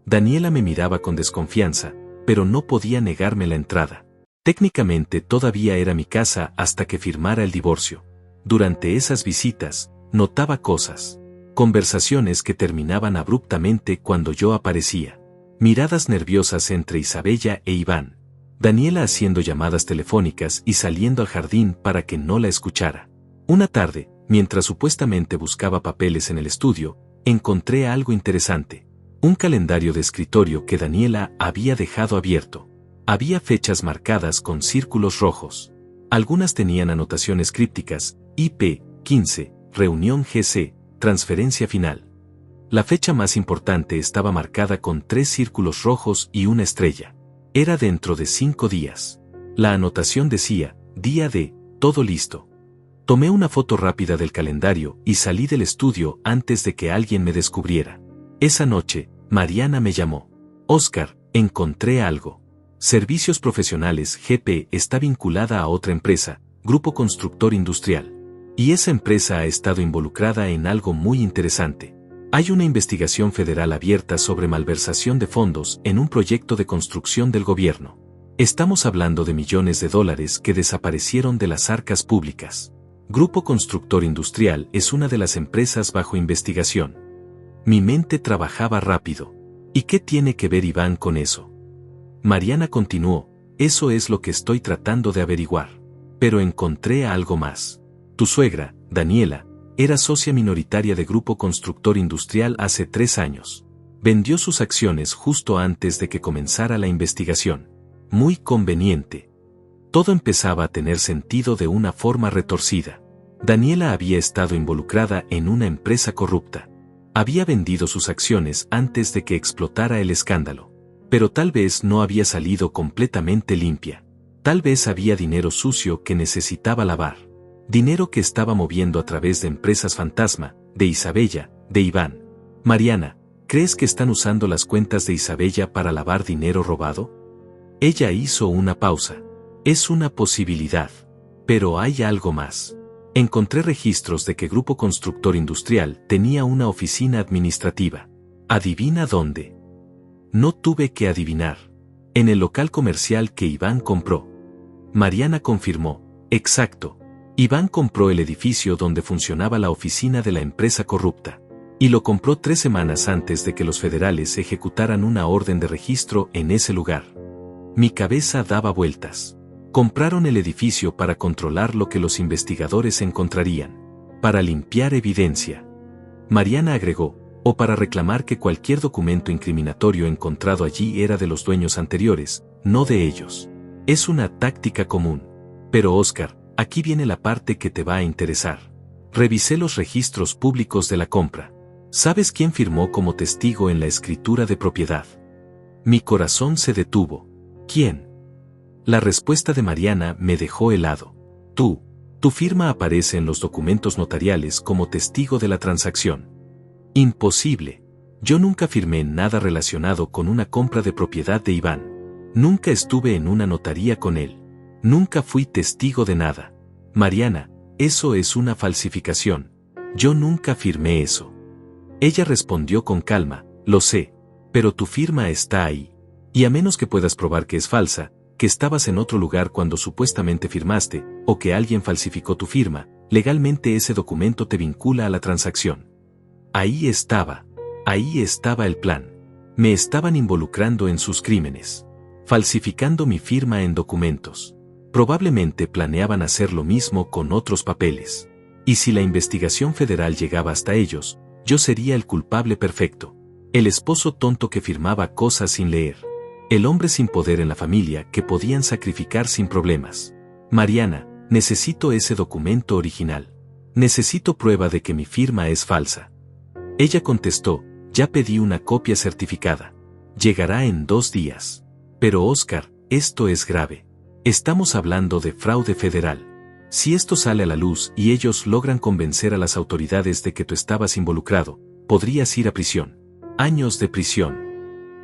Daniela me miraba con desconfianza, pero no podía negarme la entrada. Técnicamente todavía era mi casa hasta que firmara el divorcio. Durante esas visitas, notaba cosas. Conversaciones que terminaban abruptamente cuando yo aparecía. Miradas nerviosas entre Isabella e Iván. Daniela haciendo llamadas telefónicas y saliendo al jardín para que no la escuchara. Una tarde, mientras supuestamente buscaba papeles en el estudio, encontré algo interesante. Un calendario de escritorio que Daniela había dejado abierto. Había fechas marcadas con círculos rojos. Algunas tenían anotaciones crípticas: IP 15, reunión GC, transferencia final. La fecha más importante estaba marcada con 3 círculos rojos y una estrella. Era dentro de 5 días. La anotación decía: día de, todo listo. Tomé una foto rápida del calendario y salí del estudio antes de que alguien me descubriera. Esa noche, Mariana me llamó. Oscar, encontré algo. Servicios Profesionales GP está vinculada a otra empresa, Grupo Constructor Industrial. Y esa empresa ha estado involucrada en algo muy interesante. Hay una investigación federal abierta sobre malversación de fondos en un proyecto de construcción del gobierno. Estamos hablando de millones de dólares que desaparecieron de las arcas públicas. Grupo Constructor Industrial es una de las empresas bajo investigación. Mi mente trabajaba rápido. ¿Y qué tiene que ver Iván con eso? Mariana continuó: eso es lo que estoy tratando de averiguar. Pero encontré algo más. Tu suegra, Daniela, era socia minoritaria de Grupo Constructor Industrial hace 3 años. Vendió sus acciones justo antes de que comenzara la investigación. Muy conveniente. Todo empezaba a tener sentido de una forma retorcida. Daniela había estado involucrada en una empresa corrupta. Había vendido sus acciones antes de que explotara el escándalo. Pero tal vez no había salido completamente limpia. Tal vez había dinero sucio que necesitaba lavar. Dinero que estaba moviendo a través de empresas fantasma, de Isabella, de Iván. Mariana, ¿crees que están usando las cuentas de Isabella para lavar dinero robado? Ella hizo una pausa. Es una posibilidad. Pero hay algo más. Encontré registros de que Grupo Constructor Industrial tenía una oficina administrativa. ¿Adivina dónde? No tuve que adivinar. En el local comercial que Iván compró. Mariana confirmó. Exacto. Iván compró el edificio donde funcionaba la oficina de la empresa corrupta. Y lo compró 3 semanas antes de que los federales ejecutaran una orden de registro en ese lugar. Mi cabeza daba vueltas. Compraron el edificio para controlar lo que los investigadores encontrarían. Para limpiar evidencia. Mariana agregó, o para reclamar que cualquier documento incriminatorio encontrado allí era de los dueños anteriores, no de ellos. Es una táctica común. Pero Oscar, aquí viene la parte que te va a interesar. Revisé los registros públicos de la compra. ¿Sabes quién firmó como testigo en la escritura de propiedad? Mi corazón se detuvo. ¿Quién? La respuesta de Mariana me dejó helado. Tú. Tu firma aparece en los documentos notariales como testigo de la transacción. Imposible. Yo nunca firmé nada relacionado con una compra de propiedad de Iván. Nunca estuve en una notaría con él. Nunca fui testigo de nada. Mariana, eso es una falsificación. Yo nunca firmé eso. Ella respondió con calma, lo sé, pero tu firma está ahí. Y a menos que puedas probar que es falsa, que estabas en otro lugar cuando supuestamente firmaste, o que alguien falsificó tu firma, legalmente ese documento te vincula a la transacción. Ahí estaba el plan. Me estaban involucrando en sus crímenes. Falsificando mi firma en documentos. Probablemente planeaban hacer lo mismo con otros papeles. Y si la investigación federal llegaba hasta ellos, yo sería el culpable perfecto. El esposo tonto que firmaba cosas sin leer. El hombre sin poder en la familia que podían sacrificar sin problemas. Mariana, necesito ese documento original. Necesito prueba de que mi firma es falsa. Ella contestó, ya pedí una copia certificada. Llegará en 2 días. Pero Oscar, esto es grave. Estamos hablando de fraude federal. Si esto sale a la luz y ellos logran convencer a las autoridades de que tú estabas involucrado, podrías ir a prisión. Años de prisión.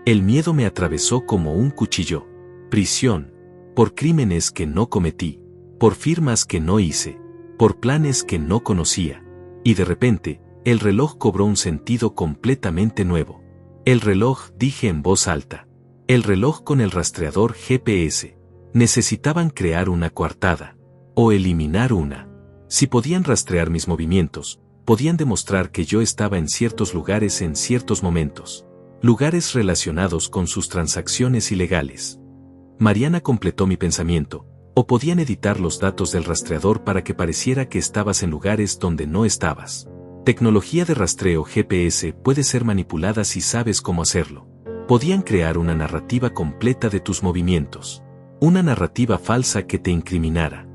El miedo me atravesó como un cuchillo. Prisión. Por crímenes que no cometí. Por firmas que no hice. Por planes que no conocía. Y de repente, el reloj cobró un sentido completamente nuevo. El reloj, dije en voz alta. El reloj con el rastreador GPS. Necesitaban crear una coartada. O eliminar una. Si podían rastrear mis movimientos, podían demostrar que yo estaba en ciertos lugares en ciertos momentos. lugares relacionados con sus transacciones ilegales. Mariana completó mi pensamiento. O podían editar los datos del rastreador para que pareciera que estabas en lugares donde no estabas. Tecnología de rastreo GPS puede ser manipulada si sabes cómo hacerlo. Podían crear una narrativa completa de tus movimientos. Una narrativa falsa que te incriminara.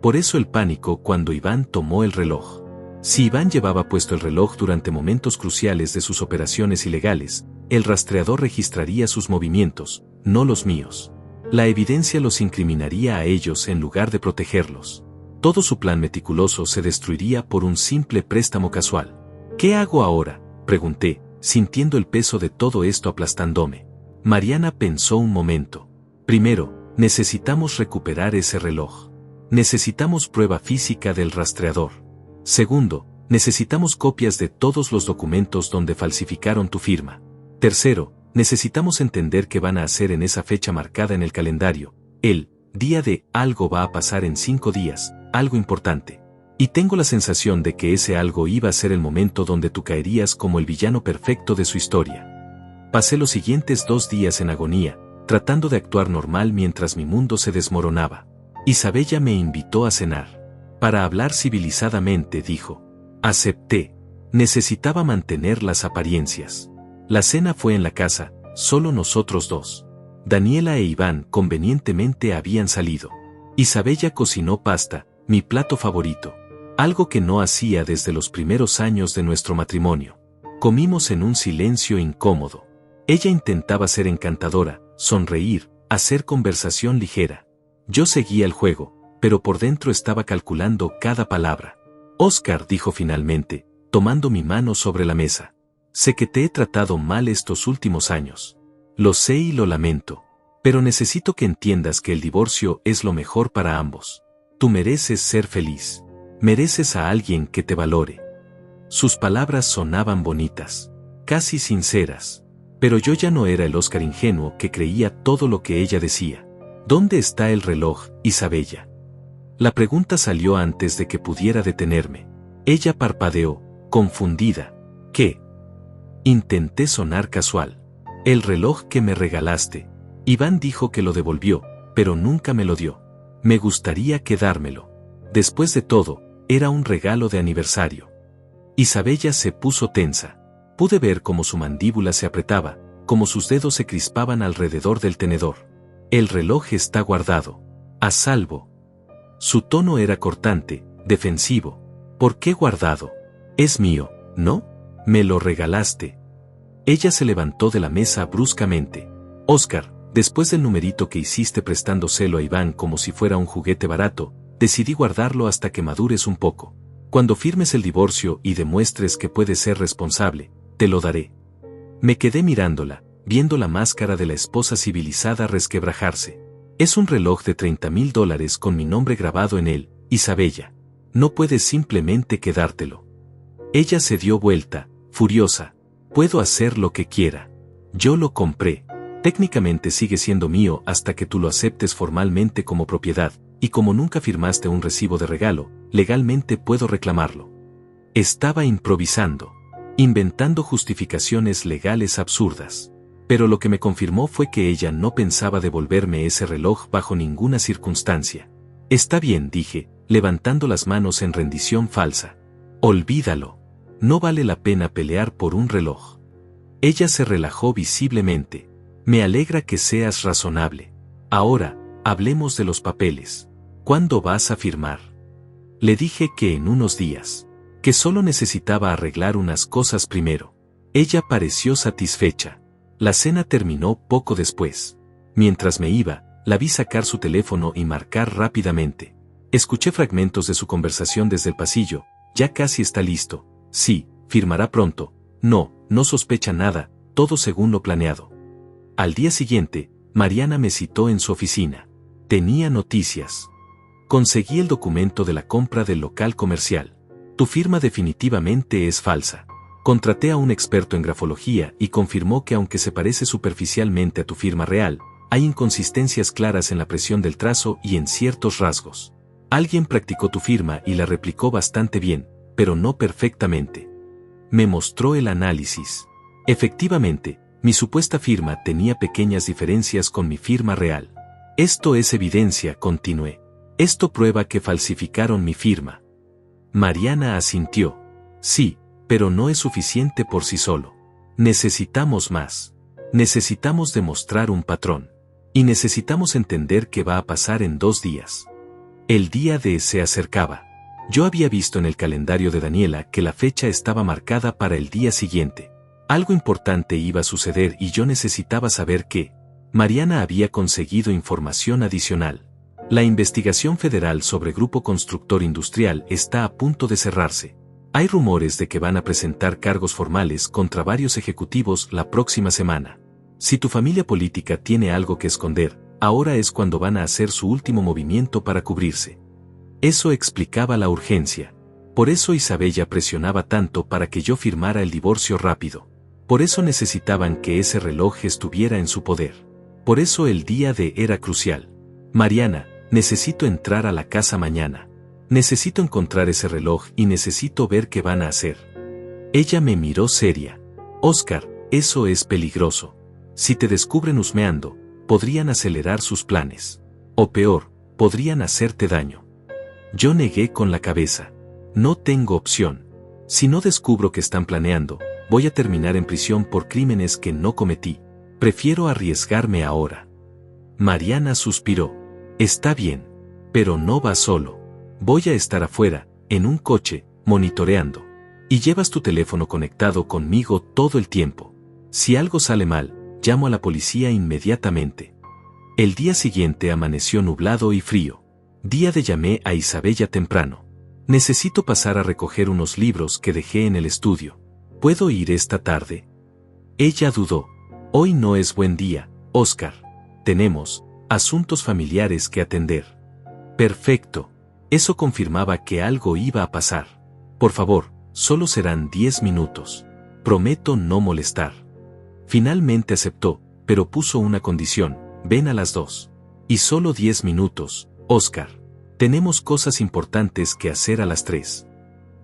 Por eso el pánico cuando Iván tomó el reloj. Si Iván llevaba puesto el reloj durante momentos cruciales de sus operaciones ilegales, el rastreador registraría sus movimientos, no los míos. La evidencia los incriminaría a ellos en lugar de protegerlos. Todo su plan meticuloso se destruiría por un simple préstamo casual. ¿Qué hago ahora?, pregunté, sintiendo el peso de todo esto aplastándome. Mariana pensó un momento. Primero, necesitamos recuperar ese reloj. Necesitamos prueba física del rastreador. Segundo, necesitamos copias de todos los documentos donde falsificaron tu firma. Tercero, necesitamos entender qué van a hacer en esa fecha marcada en el calendario, el día de algo va a pasar en 5 días, algo importante. Y tengo la sensación de que ese algo iba a ser el momento donde tú caerías como el villano perfecto de su historia. Pasé los siguientes 2 días en agonía, tratando de actuar normal mientras mi mundo se desmoronaba. Isabella me invitó a cenar. Para hablar civilizadamente, dijo. Acepté. Necesitaba mantener las apariencias. La cena fue en la casa, solo nosotros dos. Daniela e Iván convenientemente habían salido. Isabella cocinó pasta, mi plato favorito. Algo que no hacía desde los primeros años de nuestro matrimonio. Comimos en un silencio incómodo. Ella intentaba ser encantadora, sonreír, hacer conversación ligera. Yo seguía el juego, pero por dentro estaba calculando cada palabra. Oscar, dijo finalmente, tomando mi mano sobre la mesa. Sé que te he tratado mal estos últimos años. Lo sé y lo lamento. Pero necesito que entiendas que el divorcio es lo mejor para ambos. Tú mereces ser feliz. Mereces a alguien que te valore. Sus palabras sonaban bonitas, casi sinceras. Pero yo ya no era el Oscar ingenuo que creía todo lo que ella decía. ¿Dónde está el reloj, Isabella? La pregunta salió antes de que pudiera detenerme. Ella parpadeó, confundida. ¿Qué? Intenté sonar casual. El reloj que me regalaste. Iván dijo que lo devolvió, pero nunca me lo dio. Me gustaría quedármelo. Después de todo, era un regalo de aniversario. Isabella se puso tensa. Pude ver cómo su mandíbula se apretaba, cómo sus dedos se crispaban alrededor del tenedor. El reloj está guardado. A salvo. Su tono era cortante, defensivo. ¿Por qué guardado? Es mío, ¿no? Me lo regalaste. Ella se levantó de la mesa bruscamente. Oscar, después del numerito que hiciste prestándoselo a Iván como si fuera un juguete barato, decidí guardarlo hasta que madures un poco. Cuando firmes el divorcio y demuestres que puedes ser responsable, te lo daré. Me quedé mirándola, viendo la máscara de la esposa civilizada resquebrajarse. Es un reloj de $30,000 con mi nombre grabado en él, Isabella. No puedes simplemente quedártelo. Ella se dio vuelta, furiosa. Puedo hacer lo que quiera. Yo lo compré. Técnicamente sigue siendo mío hasta que tú lo aceptes formalmente como propiedad, y como nunca firmaste un recibo de regalo, legalmente puedo reclamarlo. Estaba improvisando, inventando justificaciones legales absurdas. Pero lo que me confirmó fue que ella no pensaba devolverme ese reloj bajo ninguna circunstancia. Está bien, dije, levantando las manos en rendición falsa. Olvídalo. No vale la pena pelear por un reloj. Ella se relajó visiblemente. Me alegra que seas razonable. Ahora, hablemos de los papeles. ¿Cuándo vas a firmar? Le dije que en unos días. Que solo necesitaba arreglar unas cosas primero. Ella pareció satisfecha. La cena terminó poco después. Mientras me iba, la vi sacar su teléfono y marcar rápidamente. Escuché fragmentos de su conversación desde el pasillo. Ya casi está listo. Sí, firmará pronto. No, no sospecha nada, todo según lo planeado. Al día siguiente, Mariana me citó en su oficina. Tenía noticias. Conseguí el documento de la compra del local comercial. Tu firma definitivamente es falsa. Contraté a un experto en grafología y confirmó que aunque se parece superficialmente a tu firma real, hay inconsistencias claras en la presión del trazo y en ciertos rasgos. Alguien practicó tu firma y la replicó bastante bien, pero no perfectamente. Me mostró el análisis. Efectivamente, Mi supuesta firma tenía pequeñas diferencias con mi firma real. Esto es evidencia, continué. Esto prueba que falsificaron mi firma. Mariana asintió. Sí, pero no es suficiente por sí solo. Necesitamos más. Necesitamos demostrar un patrón. Y necesitamos entender qué va a pasar en 2 días. El día D se acercaba. Yo había visto en el calendario de Daniela que la fecha estaba marcada para el día siguiente. Algo importante iba a suceder y yo necesitaba saber qué. Mariana había conseguido información adicional. La investigación federal sobre Grupo Constructor Industrial está a punto de cerrarse. Hay rumores de que van a presentar cargos formales contra varios ejecutivos la próxima semana. Si tu familia política tiene algo que esconder, ahora es cuando van a hacer su último movimiento para cubrirse. Eso explicaba la urgencia. Por eso Isabella presionaba tanto para que yo firmara el divorcio rápido. Por eso necesitaban que ese reloj estuviera en su poder. Por eso el día D era crucial. Mariana, necesito entrar a la casa mañana. Necesito encontrar ese reloj y necesito ver qué van a hacer. Ella me miró seria. Oscar, eso es peligroso. Si te descubren husmeando, podrían acelerar sus planes. O peor, podrían hacerte daño. Yo negué con la cabeza. No tengo opción. Si no descubro que están planeando, voy a terminar en prisión por crímenes que no cometí. Prefiero arriesgarme ahora. Mariana suspiró. Está bien. Pero no vas solo. Voy a estar afuera, en un coche, monitoreando. Y llevas tu teléfono conectado conmigo todo el tiempo. Si algo sale mal, llamo a la policía inmediatamente. El día siguiente amaneció nublado y frío. Día de llamé a Isabella temprano. Necesito pasar a recoger unos libros que dejé en el estudio. ¿Puedo ir esta tarde? Ella dudó. Hoy no es buen día, Oscar. Tenemos asuntos familiares que atender. Perfecto. Eso confirmaba que algo iba a pasar. Por favor, solo serán 10 minutos. Prometo no molestar. Finalmente aceptó, pero puso una condición. Ven a las 2. Y solo 10 minutos, Oscar. Tenemos cosas importantes que hacer a las 3.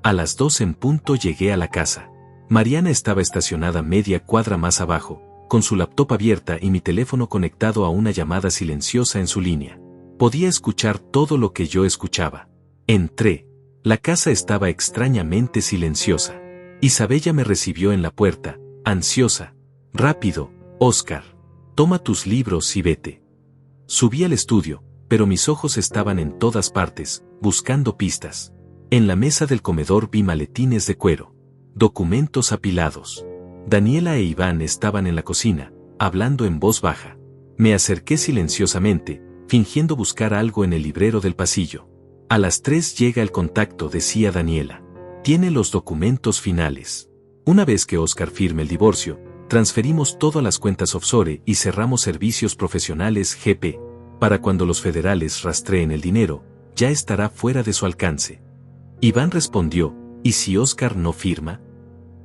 A las 2 en punto llegué a la casa. Mariana estaba estacionada media cuadra más abajo, con su laptop abierta y mi teléfono conectado a una llamada silenciosa en su línea. Podía escuchar todo lo que yo escuchaba. Entré. La casa estaba extrañamente silenciosa. Isabella me recibió en la puerta, ansiosa. Rápido, Oscar. Toma tus libros y vete. Subí al estudio, pero mis ojos estaban en todas partes, buscando pistas. En la mesa del comedor vi maletines de cuero. Documentos apilados. Daniela e Iván estaban en la cocina, hablando en voz baja. Me acerqué silenciosamente, fingiendo buscar algo en el librero del pasillo. A las 3 llega el contacto, decía Daniela. Tiene los documentos finales. Una vez que Oscar firme el divorcio, transferimos todo a las cuentas offshore y cerramos servicios profesionales GP. Para cuando los federales rastreen el dinero, ya estará fuera de su alcance. Iván respondió, ¿y si Oscar no firma?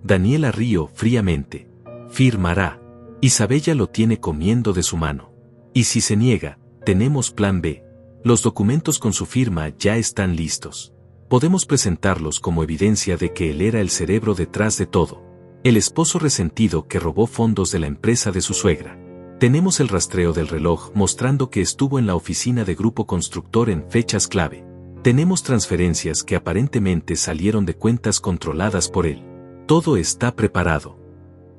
Daniela rió fríamente. Firmará. Isabella lo tiene comiendo de su mano. Y si se niega, tenemos plan B. Los documentos con su firma ya están listos. Podemos presentarlos como evidencia de que él era el cerebro detrás de todo. El esposo resentido que robó fondos de la empresa de su suegra. Tenemos el rastreo del reloj mostrando que estuvo en la oficina de Grupo Constructor en fechas clave. Tenemos transferencias que aparentemente salieron de cuentas controladas por él. Todo está preparado.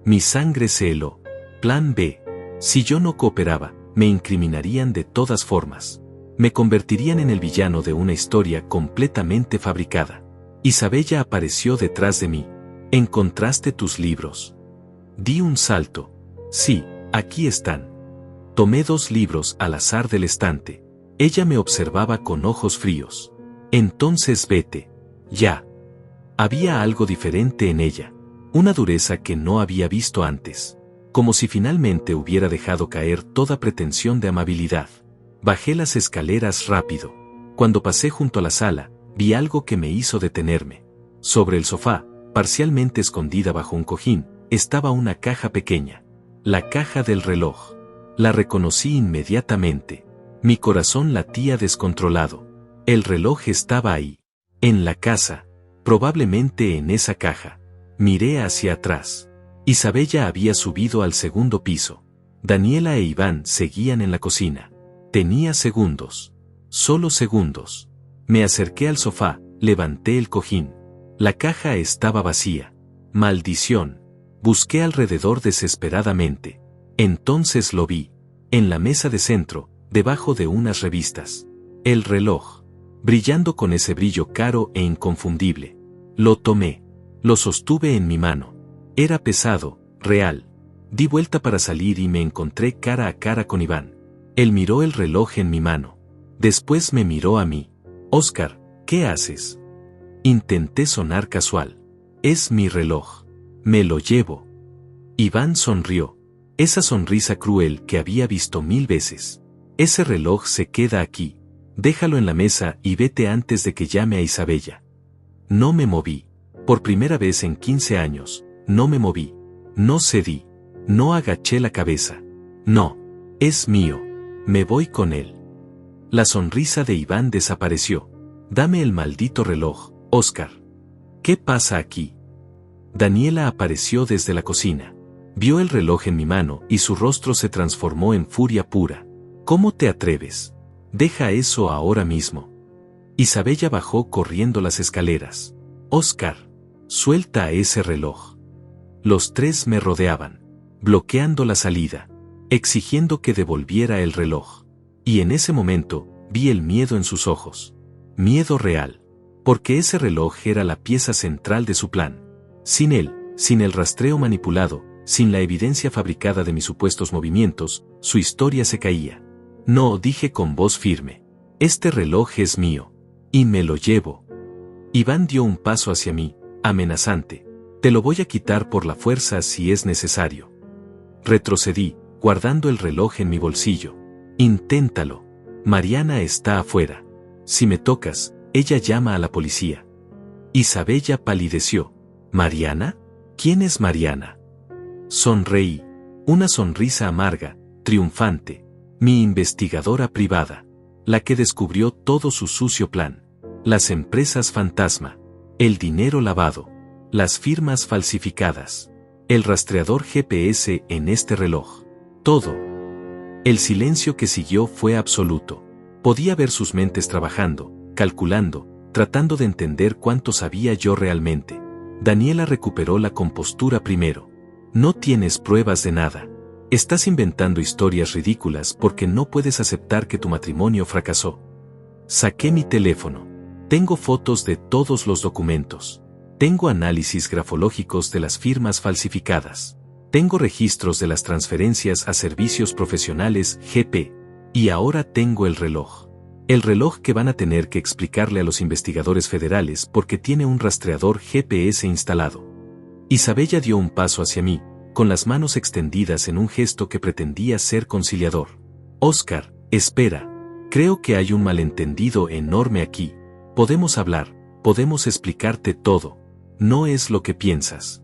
Mi sangre se heló. Plan B. Si yo no cooperaba, me incriminarían de todas formas. Me convertirían en el villano de una historia completamente fabricada. Isabella apareció detrás de mí. ¿Encontraste tus libros? Di un salto. Sí, aquí están. Tomé 2 libros al azar del estante. Ella me observaba con ojos fríos. Entonces vete. Ya. Había algo diferente en ella. Una dureza que no había visto antes. Como si finalmente hubiera dejado caer toda pretensión de amabilidad. Bajé las escaleras rápido. Cuando pasé junto a la sala, vi algo que me hizo detenerme. Sobre el sofá, parcialmente escondida bajo un cojín, estaba una caja pequeña. La caja del reloj. La reconocí inmediatamente. Mi corazón latía descontrolado. El reloj estaba ahí. En la casa. Probablemente en esa caja. Miré hacia atrás. Isabella había subido al segundo piso. Daniela e Iván seguían en la cocina. Tenía segundos. Solo segundos. Me acerqué al sofá, levanté el cojín. La caja estaba vacía. Maldición. Busqué alrededor desesperadamente. Entonces lo vi. En la mesa de centro, debajo de unas revistas. El reloj. Brillando con ese brillo caro e inconfundible. Lo tomé. Lo sostuve en mi mano. Era pesado, real. Di vuelta para salir y me encontré cara a cara con Iván. Él miró el reloj en mi mano. Después me miró a mí. Óscar, ¿qué haces? Intenté sonar casual. Es mi reloj. Me lo llevo. Iván sonrió. Esa sonrisa cruel que había visto 1000 veces. Ese reloj se queda aquí. Déjalo en la mesa y vete antes de que llame a Isabella. No me moví. Por primera vez en 15 años, no me moví. No cedí. No agaché la cabeza. No. Es mío. Me voy con él. La sonrisa de Iván desapareció. Dame el maldito reloj, Óscar. ¿Qué pasa aquí? Daniela apareció desde la cocina. Vio el reloj en mi mano y su rostro se transformó en furia pura. ¿Cómo te atreves? Deja eso ahora mismo. Isabella bajó corriendo las escaleras. Óscar, suelta ese reloj. Los tres me rodeaban, bloqueando la salida, exigiendo que devolviera el reloj. Y en ese momento, vi el miedo en sus ojos. Miedo real. Porque ese reloj era la pieza central de su plan. Sin él, sin el rastreo manipulado, sin la evidencia fabricada de mis supuestos movimientos, su historia se caía. No, dije con voz firme. Este reloj es mío. Y me lo llevo. Iván dio un paso hacia mí, amenazante. Te lo voy a quitar por la fuerza si es necesario. Retrocedí, guardando el reloj en mi bolsillo. Inténtalo. Mariana está afuera. Si me tocas, ella llama a la policía. Isabella palideció. ¿Mariana? ¿Quién es Mariana? Sonreí. Una sonrisa amarga, triunfante. Mi investigadora privada. La que descubrió todo su sucio plan. Las empresas fantasma. El dinero lavado. Las firmas falsificadas. El rastreador GPS en este reloj. Todo. El silencio que siguió fue absoluto. Podía ver sus mentes trabajando, calculando, tratando de entender cuánto sabía yo realmente. Daniela recuperó la compostura primero. No tienes pruebas de nada. Estás inventando historias ridículas porque no puedes aceptar que tu matrimonio fracasó. Saqué mi teléfono. Tengo fotos de todos los documentos. Tengo análisis grafológicos de las firmas falsificadas. Tengo registros de las transferencias a servicios profesionales GP. Y ahora tengo el reloj. El reloj que van a tener que explicarle a los investigadores federales porque tiene un rastreador GPS instalado. Isabella dio un paso hacia mí, con las manos extendidas en un gesto que pretendía ser conciliador. Óscar, espera. Creo que hay un malentendido enorme aquí. Podemos hablar, podemos explicarte todo. No es lo que piensas.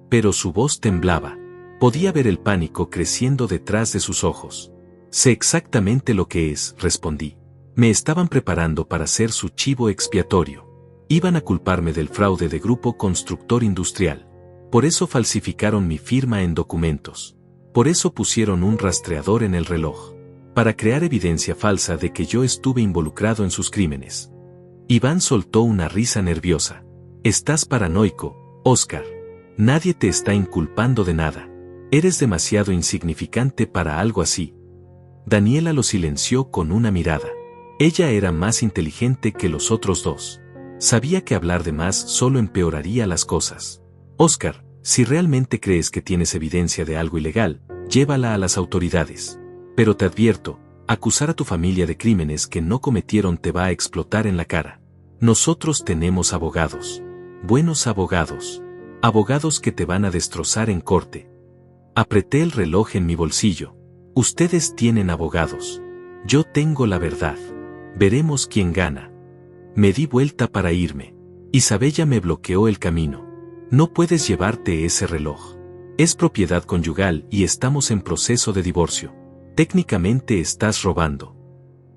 Pero su voz temblaba. Podía ver el pánico creciendo detrás de sus ojos. Sé exactamente lo que es, respondí. Me estaban preparando para ser su chivo expiatorio. Iban a culparme del fraude de Grupo Constructor Industrial. Por eso falsificaron mi firma en documentos. Por eso pusieron un rastreador en el reloj. Para crear evidencia falsa de que yo estuve involucrado en sus crímenes. Iván soltó una risa nerviosa. Estás paranoico, Óscar. Nadie te está inculpando de nada. Eres demasiado insignificante para algo así. Daniela lo silenció con una mirada. Ella era más inteligente que los otros dos. Sabía que hablar de más solo empeoraría las cosas. Óscar, si realmente crees que tienes evidencia de algo ilegal, llévala a las autoridades. Pero te advierto, acusar a tu familia de crímenes que no cometieron te va a explotar en la cara. Nosotros tenemos abogados. Buenos abogados. Abogados que te van a destrozar en corte. Apreté el reloj en mi bolsillo. Ustedes tienen abogados. Yo tengo la verdad. Veremos quién gana. Me di vuelta para irme. Isabella me bloqueó el camino. No puedes llevarte ese reloj. Es propiedad conyugal y estamos en proceso de divorcio. Técnicamente estás robando.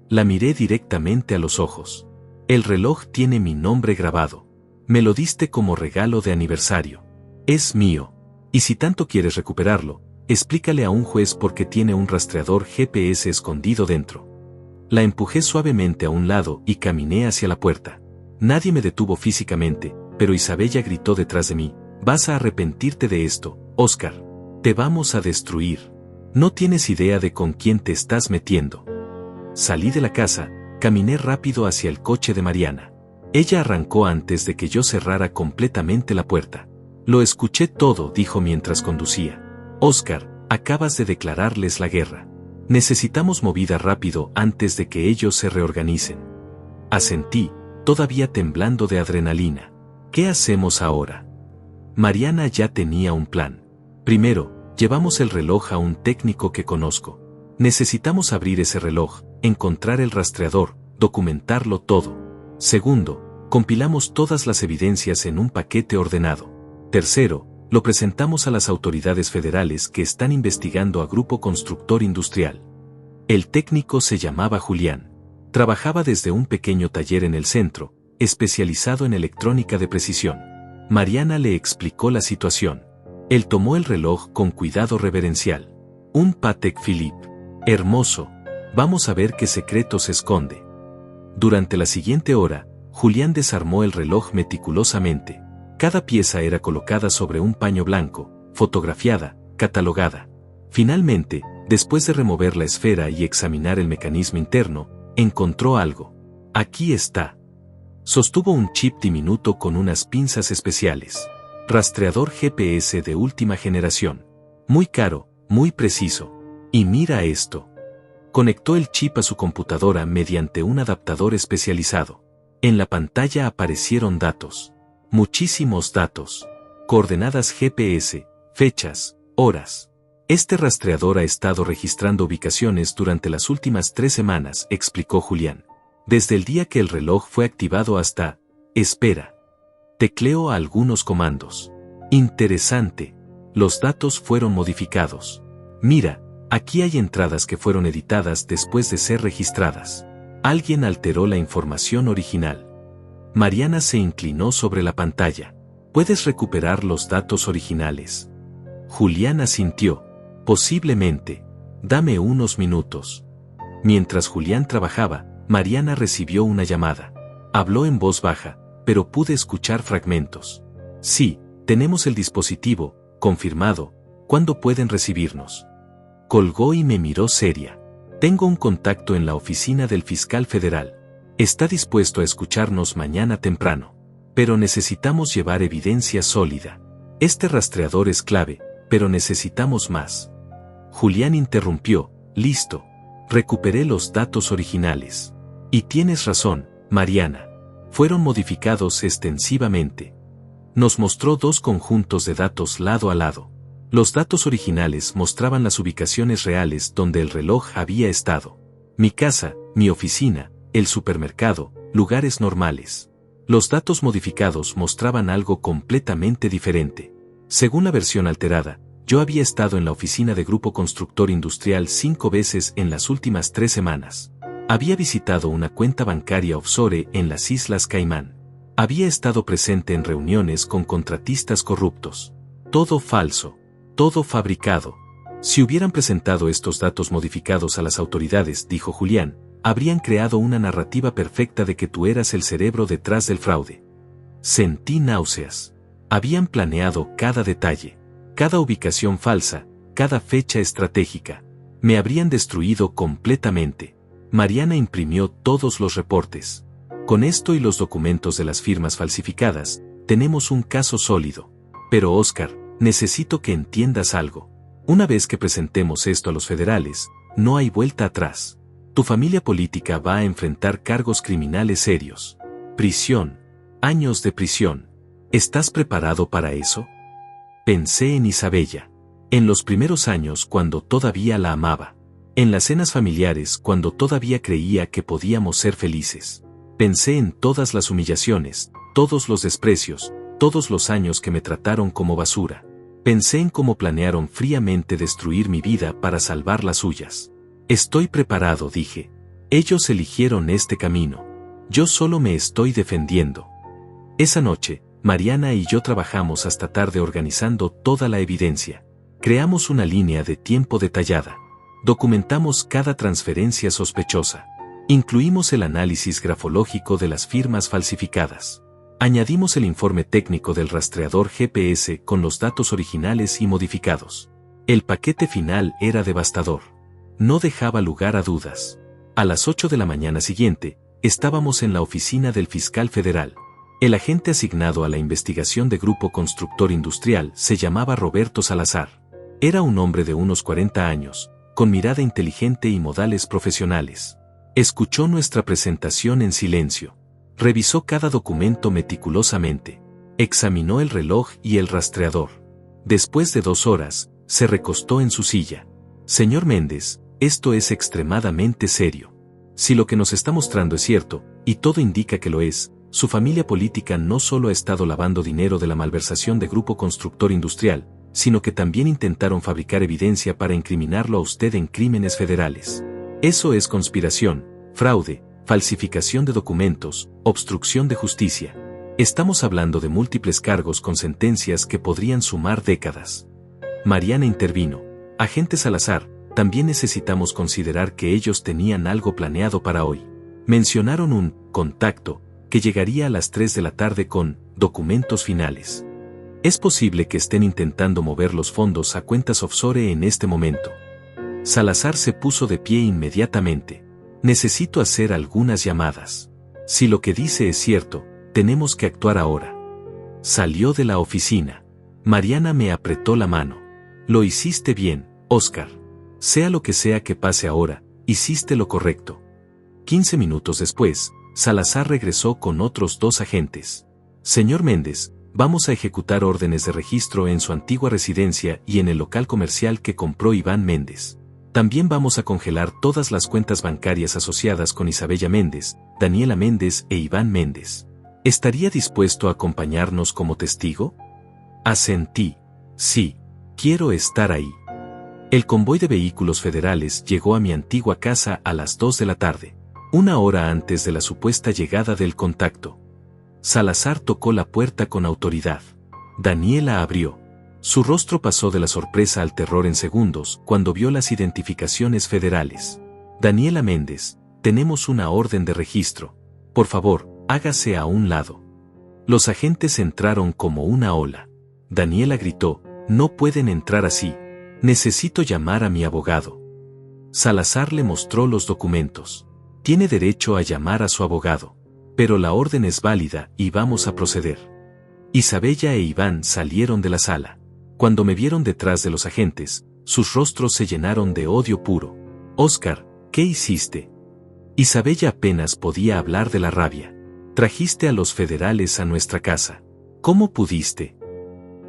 La miré directamente a los ojos. El reloj tiene mi nombre grabado. Me lo diste como regalo de aniversario. Es mío. Y si tanto quieres recuperarlo, explícale a un juez por qué tiene un rastreador GPS escondido dentro. La empujé suavemente a un lado y caminé hacia la puerta. Nadie me detuvo físicamente, pero Isabella gritó detrás de mí: «Vas a arrepentirte de esto, Oscar. Te vamos a destruir. No tienes idea de con quién te estás metiendo». Salí de la casa, caminé rápido hacia el coche de Mariana. Ella arrancó antes de que yo cerrara completamente la puerta. «Lo escuché todo», dijo mientras conducía. «Oscar, acabas de declararles la guerra. Necesitamos movida rápido antes de que ellos se reorganicen». Asentí, todavía temblando de adrenalina. «¿Qué hacemos ahora?». Mariana ya tenía un plan. Primero, llevamos el reloj a un técnico que conozco. Necesitamos abrir ese reloj, encontrar el rastreador, documentarlo todo. Segundo, compilamos todas las evidencias en un paquete ordenado. Tercero, lo presentamos a las autoridades federales que están investigando a Grupo Constructor Industrial. El técnico se llamaba Julián. Trabajaba desde un pequeño taller en el centro, especializado en electrónica de precisión. Mariana le explicó la situación. Él tomó el reloj con cuidado reverencial. «Un Patek Philippe. Hermoso. Vamos a ver qué secreto se esconde». Durante la siguiente hora, Julián desarmó el reloj meticulosamente. Cada pieza era colocada sobre un paño blanco, fotografiada, catalogada. Finalmente, después de remover la esfera y examinar el mecanismo interno, encontró algo. «Aquí está». Sostuvo un chip diminuto con unas pinzas especiales. Rastreador GPS de última generación. Muy caro, muy preciso. Y mira esto. Conectó el chip a su computadora mediante un adaptador especializado. En la pantalla aparecieron datos. Muchísimos datos. Coordenadas GPS, fechas, horas. «Este rastreador ha estado registrando ubicaciones durante las últimas 3 semanas», explicó Julián. «Desde el día que el reloj fue activado hasta... Espera. Tecleo algunos comandos. Interesante. Los datos fueron modificados. Mira, aquí hay entradas que fueron editadas después de ser registradas. Alguien alteró la información original». Mariana se inclinó sobre la pantalla. «¿Puedes recuperar los datos originales?». Julián asintió. «Posiblemente. Dame unos minutos». Mientras Julián trabajaba, Mariana recibió una llamada. Habló en voz baja, pero pude escuchar fragmentos. «Sí, tenemos el dispositivo, confirmado. ¿Cuándo pueden recibirnos?». Colgó y me miró seria. «Tengo un contacto en la oficina del fiscal federal. Está dispuesto a escucharnos mañana temprano. Pero necesitamos llevar evidencia sólida. Este rastreador es clave, pero necesitamos más». Julián interrumpió. «Listo. Recuperé los datos originales. Y tienes razón, Mariana. Fueron modificados extensivamente». Nos mostró 2 conjuntos de datos lado a lado. Los datos originales mostraban las ubicaciones reales donde el reloj había estado. Mi casa, mi oficina, el supermercado, lugares normales. Los datos modificados mostraban algo completamente diferente. Según la versión alterada, yo había estado en la oficina de Grupo Constructor Industrial 5 veces en las últimas 3 semanas. Había visitado una cuenta bancaria offshore en las Islas Caimán. Había estado presente en reuniones con contratistas corruptos. Todo falso. Todo fabricado. Si hubieran presentado estos datos modificados a las autoridades, dijo Julián, habrían creado una narrativa perfecta de que tú eras el cerebro detrás del fraude. Sentí náuseas. Habían planeado cada detalle, cada ubicación falsa, cada fecha estratégica. Me habrían destruido completamente. Mariana imprimió todos los reportes. Con esto y los documentos de las firmas falsificadas, tenemos un caso sólido. Pero Oscar, necesito que entiendas algo. Una vez que presentemos esto a los federales, no hay vuelta atrás. Tu familia política va a enfrentar cargos criminales serios. Prisión. Años de prisión. ¿Estás preparado para eso? Pensé en Isabella. En los primeros años cuando todavía la amaba. En las cenas familiares cuando todavía creía que podíamos ser felices. Pensé en todas las humillaciones, todos los desprecios, todos los años que me trataron como basura. Pensé en cómo planearon fríamente destruir mi vida para salvar las suyas. Estoy preparado, dije. Ellos eligieron este camino. Yo solo me estoy defendiendo. Esa noche, Mariana y yo trabajamos hasta tarde organizando toda la evidencia. Creamos una línea de tiempo detallada. Documentamos cada transferencia sospechosa. Incluimos el análisis grafológico de las firmas falsificadas. Añadimos el informe técnico del rastreador GPS con los datos originales y modificados. El paquete final era devastador. No dejaba lugar a dudas. A las 8 de la mañana siguiente, estábamos en la oficina del fiscal federal. El agente asignado a la investigación de Grupo Constructor Industrial se llamaba Roberto Salazar. Era un hombre de unos 40 años, con mirada inteligente y modales profesionales. Escuchó nuestra presentación en silencio. Revisó cada documento meticulosamente. Examinó el reloj y el rastreador. Después de 2 horas, se recostó en su silla. Señor Méndez, esto es extremadamente serio. Si lo que nos está mostrando es cierto, y todo indica que lo es, su familia política no solo ha estado lavando dinero de la malversación de Grupo Constructor Industrial, sino que también intentaron fabricar evidencia para incriminarlo a usted en crímenes federales. Eso es conspiración, fraude, falsificación de documentos, obstrucción de justicia. Estamos hablando de múltiples cargos con sentencias que podrían sumar décadas. Mariana intervino. Agente Salazar, también necesitamos considerar que ellos tenían algo planeado para hoy. Mencionaron un contacto que llegaría a las 3 de la tarde con documentos finales. Es posible que estén intentando mover los fondos a cuentas offshore en este momento. Salazar se puso de pie inmediatamente. Necesito hacer algunas llamadas. Si lo que dice es cierto, tenemos que actuar ahora. Salió de la oficina. Mariana me apretó la mano. Lo hiciste bien, Oscar. Sea lo que sea que pase ahora, hiciste lo correcto. 15 minutos después, Salazar regresó con otros 2 agentes. Señor Méndez, vamos a ejecutar órdenes de registro en su antigua residencia y en el local comercial que compró Iván Méndez. También vamos a congelar todas las cuentas bancarias asociadas con Isabella Méndez, Daniela Méndez e Iván Méndez. ¿Estaría dispuesto a acompañarnos como testigo? Asentí. Sí, quiero estar ahí. El convoy de vehículos federales llegó a mi antigua casa a las 2 de la tarde, 1 hora antes de la supuesta llegada del contacto. Salazar tocó la puerta con autoridad. Daniela abrió. Su rostro pasó de la sorpresa al terror en segundos cuando vio las identificaciones federales. Daniela Méndez, tenemos una orden de registro. Por favor, hágase a un lado. Los agentes entraron como una ola. Daniela gritó, no pueden entrar así. Necesito llamar a mi abogado. Salazar le mostró los documentos. Tiene derecho a llamar a su abogado. Pero la orden es válida y vamos a proceder. Isabella e Iván salieron de la sala. Cuando me vieron detrás de los agentes, sus rostros se llenaron de odio puro. Oscar, ¿qué hiciste? Isabella apenas podía hablar de la rabia. Trajiste a los federales a nuestra casa. ¿Cómo pudiste?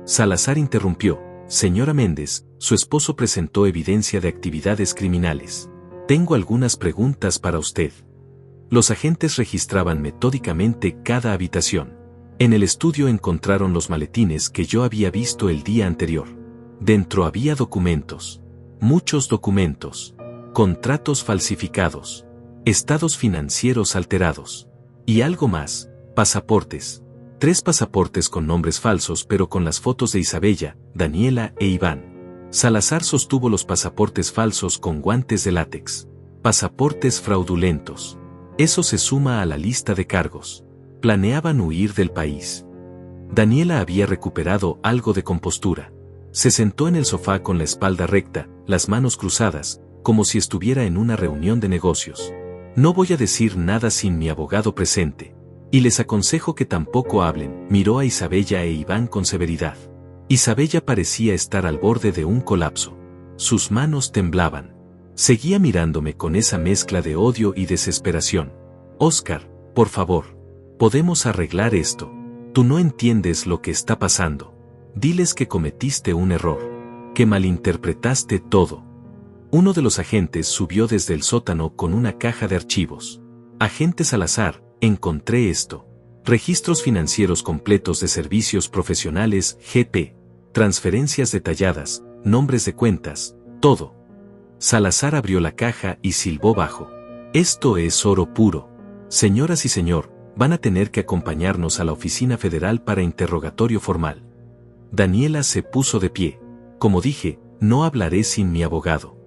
Salazar interrumpió. Señora Méndez, su esposo presentó evidencia de actividades criminales. Tengo algunas preguntas para usted. Los agentes registraban metódicamente cada habitación. En el estudio encontraron los maletines que yo había visto el día anterior. Dentro había documentos. Muchos documentos. Contratos falsificados. Estados financieros alterados. Y algo más, pasaportes. 3 pasaportes con nombres falsos pero con las fotos de Isabella, Daniela e Iván. Salazar sostuvo los pasaportes falsos con guantes de látex. Pasaportes fraudulentos. Eso se suma a la lista de cargos. Planeaban huir del país. Daniela había recuperado algo de compostura. Se sentó en el sofá con la espalda recta, las manos cruzadas, como si estuviera en una reunión de negocios. No voy a decir nada sin mi abogado presente. Y les aconsejo que tampoco hablen, miró a Isabella e Iván con severidad. Isabella parecía estar al borde de un colapso. Sus manos temblaban. Seguía mirándome con esa mezcla de odio y desesperación. Oscar, por favor. Podemos arreglar esto. Tú no entiendes lo que está pasando. Diles que cometiste un error. Que malinterpretaste todo. Uno de los agentes subió desde el sótano con una caja de archivos. Agente Salazar, encontré esto. Registros financieros completos de servicios profesionales, GP. Transferencias detalladas, nombres de cuentas, todo. Salazar abrió la caja y silbó bajo. Esto es oro puro. Señoras y señor, van a tener que acompañarnos a la oficina federal para interrogatorio formal. Daniela se puso de pie. Como dije, no hablaré sin mi abogado.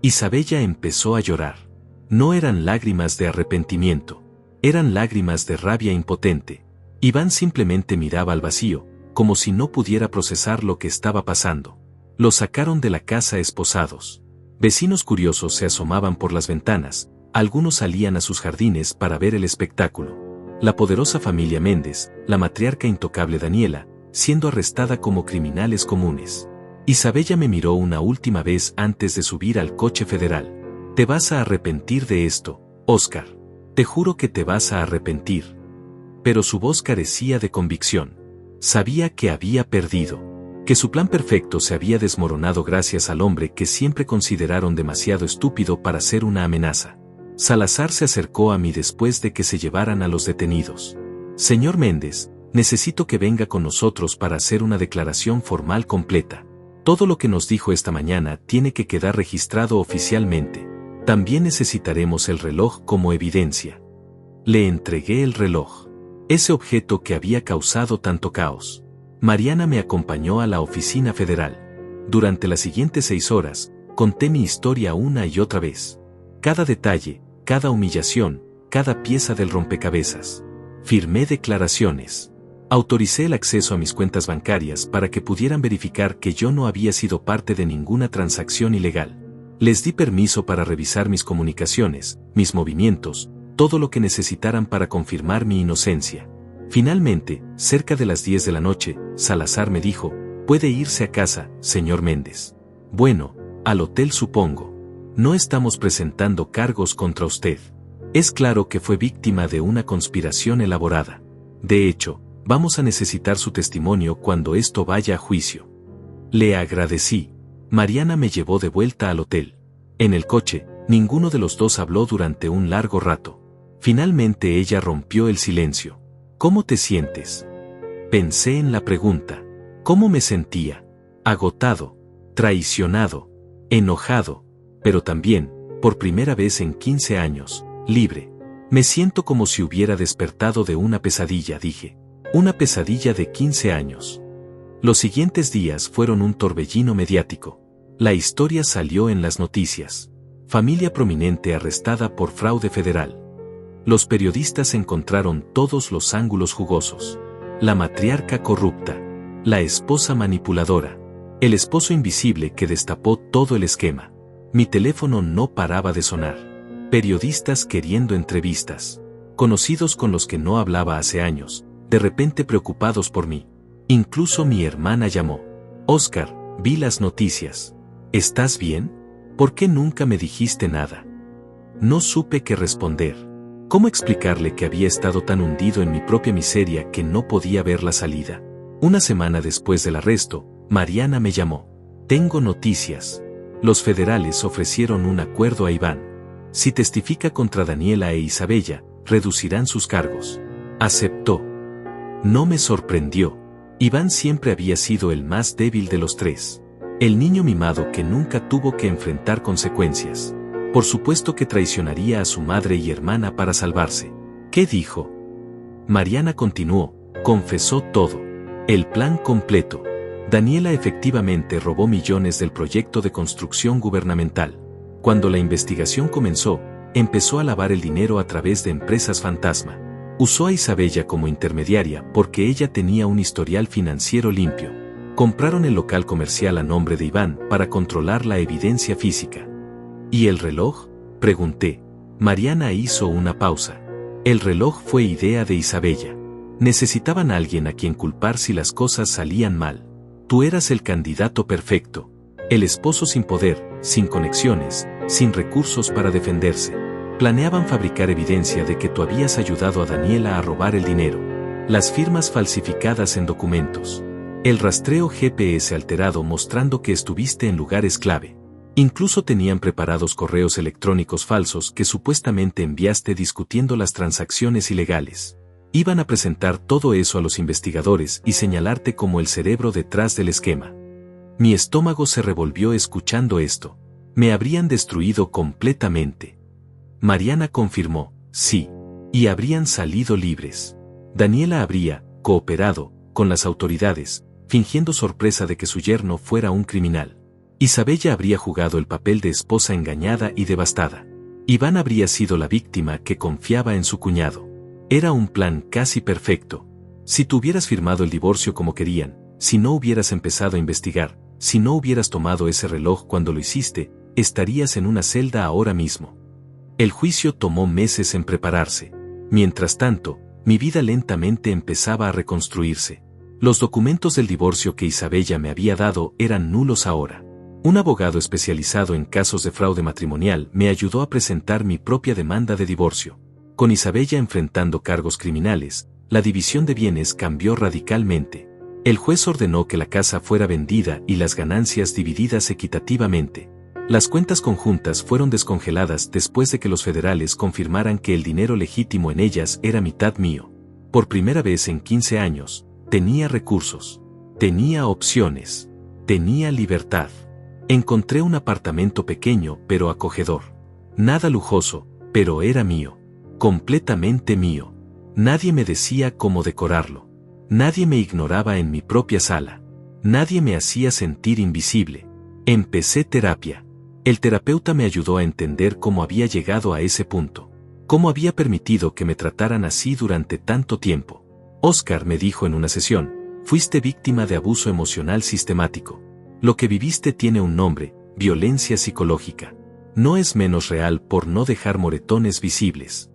Isabella empezó a llorar. No eran lágrimas de arrepentimiento. Eran lágrimas de rabia impotente. Iván simplemente miraba al vacío, como si no pudiera procesar lo que estaba pasando. Los sacaron de la casa esposados. Vecinos curiosos se asomaban por las ventanas, algunos salían a sus jardines para ver el espectáculo. La poderosa familia Méndez, la matriarca intocable Daniela, siendo arrestada como criminales comunes. Isabella me miró una última vez antes de subir al coche federal. Te vas a arrepentir de esto, Oscar. Te juro que te vas a arrepentir. Pero su voz carecía de convicción. Sabía que había perdido. Que su plan perfecto se había desmoronado gracias al hombre que siempre consideraron demasiado estúpido para ser una amenaza. Salazar se acercó a mí después de que se llevaran a los detenidos. Señor Méndez, necesito que venga con nosotros para hacer una declaración formal completa. Todo lo que nos dijo esta mañana tiene que quedar registrado oficialmente. También necesitaremos el reloj como evidencia. Le entregué el reloj. Ese objeto que había causado tanto caos. Mariana me acompañó a la oficina federal. Durante las siguientes 6 horas, conté mi historia una y otra vez. Cada detalle, cada humillación, cada pieza del rompecabezas. Firmé declaraciones. Autoricé el acceso a mis cuentas bancarias para que pudieran verificar que yo no había sido parte de ninguna transacción ilegal. Les di permiso para revisar mis comunicaciones, mis movimientos, todo lo que necesitaran para confirmar mi inocencia. Finalmente, cerca de las 10 de la noche, Salazar me dijo, puede irse a casa, señor Méndez. Bueno, al hotel supongo. No estamos presentando cargos contra usted. Es claro que fue víctima de una conspiración elaborada. De hecho, vamos a necesitar su testimonio cuando esto vaya a juicio. Le agradecí. Mariana me llevó de vuelta al hotel. En el coche, ninguno de los dos habló durante un largo rato. Finalmente ella rompió el silencio. ¿Cómo te sientes? Pensé en la pregunta. ¿Cómo me sentía? Agotado, traicionado, enojado, pero también, por primera vez en 15 años, libre. Me siento como si hubiera despertado de una pesadilla, dije. Una pesadilla de 15 años. Los siguientes días fueron un torbellino mediático. La historia salió en las noticias. Familia prominente arrestada por fraude federal. Los periodistas encontraron todos los ángulos jugosos. La matriarca corrupta. La esposa manipuladora. El esposo invisible que destapó todo el esquema. Mi teléfono no paraba de sonar. Periodistas queriendo entrevistas. Conocidos con los que no hablaba hace años, de repente preocupados por mí. Incluso mi hermana llamó. Oscar, vi las noticias. ¿Estás bien? ¿Por qué nunca me dijiste nada? No supe qué responder. ¿Cómo explicarle que había estado tan hundido en mi propia miseria que no podía ver la salida? Una semana después del arresto, Mariana me llamó. Tengo noticias. Los federales ofrecieron un acuerdo a Iván. Si testifica contra Daniela e Isabella, reducirán sus cargos. Aceptó. No me sorprendió. Iván siempre había sido el más débil de los tres. El niño mimado que nunca tuvo que enfrentar consecuencias. Por supuesto que traicionaría a su madre y hermana para salvarse. ¿Qué dijo? Mariana continuó, confesó todo. El plan completo. Daniela efectivamente robó millones del proyecto de construcción gubernamental. Cuando la investigación comenzó, empezó a lavar el dinero a través de empresas fantasma. Usó a Isabella como intermediaria porque ella tenía un historial financiero limpio. Compraron el local comercial a nombre de Iván para controlar la evidencia física. ¿Y el reloj? Pregunté. Mariana hizo una pausa. El reloj fue idea de Isabella. Necesitaban a alguien a quien culpar si las cosas salían mal. Tú eras el candidato perfecto. El esposo sin poder, sin conexiones, sin recursos para defenderse. Planeaban fabricar evidencia de que tú habías ayudado a Daniela a robar el dinero. Las firmas falsificadas en documentos. El rastreo GPS alterado mostrando que estuviste en lugares clave. Incluso tenían preparados correos electrónicos falsos que supuestamente enviaste discutiendo las transacciones ilegales. Iban a presentar todo eso a los investigadores y señalarte como el cerebro detrás del esquema. Mi estómago se revolvió escuchando esto. Me habrían destruido completamente. Mariana confirmó, sí. y habrían salido libres. Daniela habría cooperado con las autoridades, fingiendo sorpresa de que su yerno fuera un criminal. Isabella habría jugado el papel de esposa engañada y devastada. Iván habría sido la víctima que confiaba en su cuñado. Era un plan casi perfecto. Si tú hubieras firmado el divorcio como querían, si no hubieras empezado a investigar, si no hubieras tomado ese reloj cuando lo hiciste, estarías en una celda ahora mismo. El juicio tomó meses en prepararse. Mientras tanto, mi vida lentamente empezaba a reconstruirse. Los documentos del divorcio que Isabella me había dado eran nulos ahora. Un abogado especializado en casos de fraude matrimonial me ayudó a presentar mi propia demanda de divorcio. Con Isabella enfrentando cargos criminales, la división de bienes cambió radicalmente. El juez ordenó que la casa fuera vendida y las ganancias divididas equitativamente. Las cuentas conjuntas fueron descongeladas después de que los federales confirmaran que el dinero legítimo en ellas era mitad mío. Por primera vez en 15 años, tenía recursos, tenía opciones, tenía libertad. Encontré un apartamento pequeño pero acogedor. Nada lujoso, pero era mío. Completamente mío. Nadie me decía cómo decorarlo. Nadie me ignoraba en mi propia sala. Nadie me hacía sentir invisible. Empecé terapia. El terapeuta me ayudó a entender cómo había llegado a ese punto. Cómo había permitido que me trataran así durante tanto tiempo. Oscar me dijo en una sesión, fuiste víctima de abuso emocional sistemático. Lo que viviste tiene un nombre, violencia psicológica. No es menos real por no dejar moretones visibles.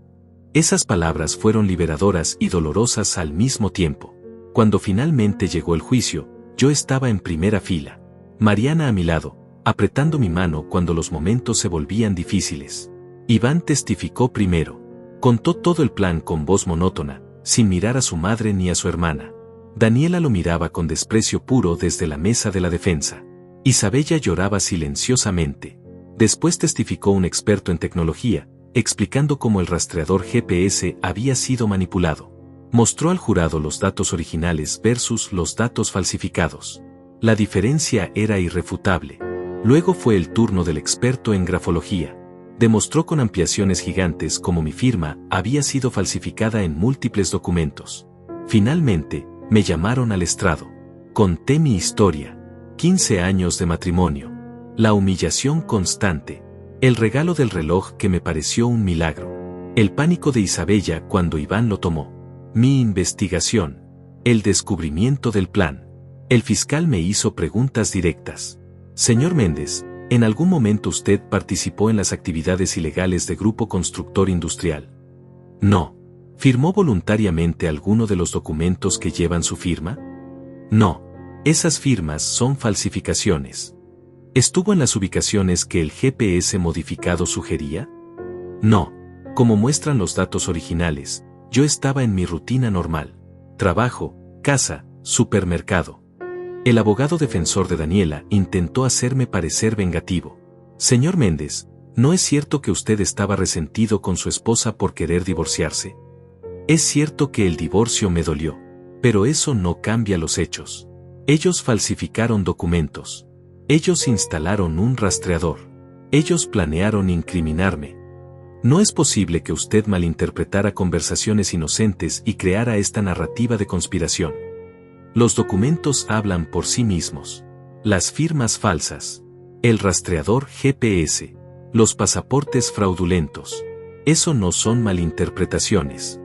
Esas palabras fueron liberadoras y dolorosas al mismo tiempo. Cuando finalmente llegó el juicio, yo estaba en primera fila. Mariana a mi lado, apretando mi mano cuando los momentos se volvían difíciles. Iván testificó primero. Contó todo el plan con voz monótona, sin mirar a su madre ni a su hermana. Daniela lo miraba con desprecio puro desde la mesa de la defensa. Isabella lloraba silenciosamente. Después testificó un experto en tecnología, explicando cómo el rastreador GPS había sido manipulado. Mostró al jurado los datos originales versus los datos falsificados. La diferencia era irrefutable. Luego fue el turno del experto en grafología. Demostró con ampliaciones gigantes cómo mi firma había sido falsificada en múltiples documentos. Finalmente, me llamaron al estrado. Conté mi historia. 15 años de matrimonio. La humillación constante. El regalo del reloj que me pareció un milagro. El pánico de Isabella cuando Iván lo tomó. Mi investigación. El descubrimiento del plan. El fiscal me hizo preguntas directas. Señor Méndez, ¿en algún momento usted participó en las actividades ilegales de Grupo Constructor Industrial? No. ¿Firmó voluntariamente alguno de los documentos que llevan su firma? No. Esas firmas son falsificaciones. ¿Estuvo en las ubicaciones que el GPS modificado sugería? No. Como muestran los datos originales, yo estaba en mi rutina normal. Trabajo, casa, supermercado. El abogado defensor de Daniela intentó hacerme parecer vengativo. Señor Méndez, ¿no es cierto que usted estaba resentido con su esposa por querer divorciarse? Es cierto que el divorcio me dolió, pero eso no cambia los hechos. Ellos falsificaron documentos. Ellos instalaron un rastreador. Ellos planearon incriminarme. No es posible que usted malinterpretara conversaciones inocentes y creara esta narrativa de conspiración. Los documentos hablan por sí mismos. Las firmas falsas. El rastreador GPS. Los pasaportes fraudulentos. Eso no son malinterpretaciones.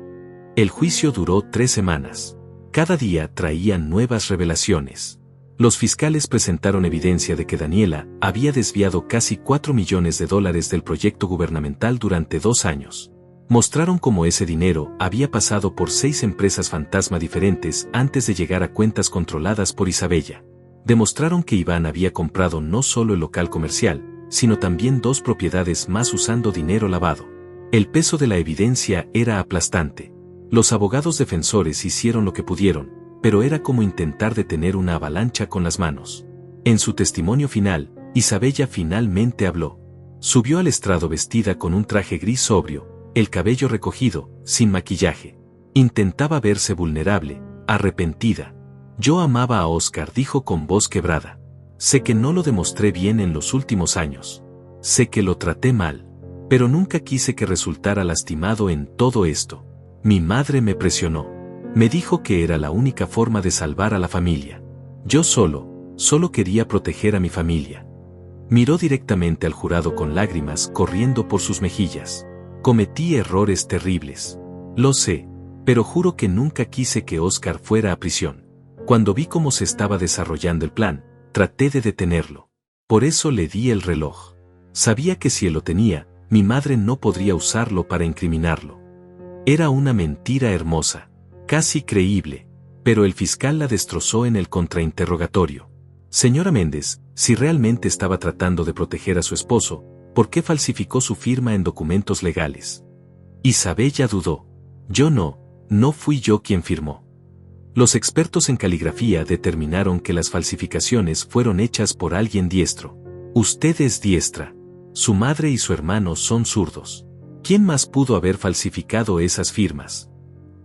El juicio duró 3 semanas. Cada día traían nuevas revelaciones. Los fiscales presentaron evidencia de que Daniela había desviado casi $4 millones del proyecto gubernamental durante 2 años. Mostraron cómo ese dinero había pasado por 6 empresas fantasma diferentes antes de llegar a cuentas controladas por Isabella. Demostraron que Iván había comprado no solo el local comercial, sino también 2 propiedades más usando dinero lavado. El peso de la evidencia era aplastante. Los abogados defensores hicieron lo que pudieron, pero era como intentar detener una avalancha con las manos. En su testimonio final, Isabella finalmente habló. Subió al estrado vestida con un traje gris sobrio, el cabello recogido, sin maquillaje. Intentaba verse vulnerable, arrepentida. Yo amaba a Oscar, dijo con voz quebrada. Sé que no lo demostré bien en los últimos años. Sé que lo traté mal. Pero nunca quise que resultara lastimado en todo esto. Mi madre me presionó. Me dijo que era la única forma de salvar a la familia. Yo solo quería proteger a mi familia. Miró directamente al jurado con lágrimas corriendo por sus mejillas. Cometí errores terribles. Lo sé, pero juro que nunca quise que Oscar fuera a prisión. Cuando vi cómo se estaba desarrollando el plan, traté de detenerlo. Por eso le di el reloj. Sabía que si él lo tenía, mi madre no podría usarlo para incriminarlo. Era una mentira hermosa, casi creíble, pero el fiscal la destrozó en el contrainterrogatorio. Señora Méndez, si realmente estaba tratando de proteger a su esposo, ¿por qué falsificó su firma en documentos legales? Isabella dudó. Yo no fui yo quien firmó. Los expertos en caligrafía determinaron que las falsificaciones fueron hechas por alguien diestro. Usted es diestra. Su madre y su hermano son zurdos. ¿Quién más pudo haber falsificado esas firmas?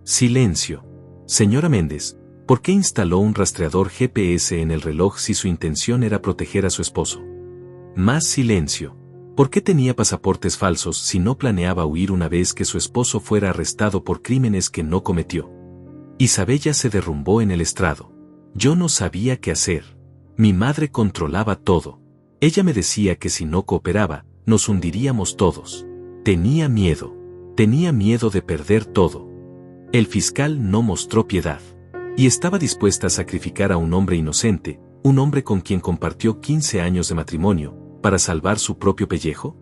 Silencio. Señora Méndez, ¿por qué instaló un rastreador GPS en el reloj si su intención era proteger a su esposo? Más silencio. ¿Por qué tenía pasaportes falsos si no planeaba huir una vez que su esposo fuera arrestado por crímenes que no cometió? Isabella se derrumbó en el estrado. Yo no sabía qué hacer. Mi madre controlaba todo. Ella me decía que si no cooperaba, nos hundiríamos todos. Tenía miedo de perder todo. El fiscal no mostró piedad. Y estaba dispuesta a sacrificar a un hombre inocente, un hombre con quien compartió 15 años de matrimonio, para salvar su propio pellejo.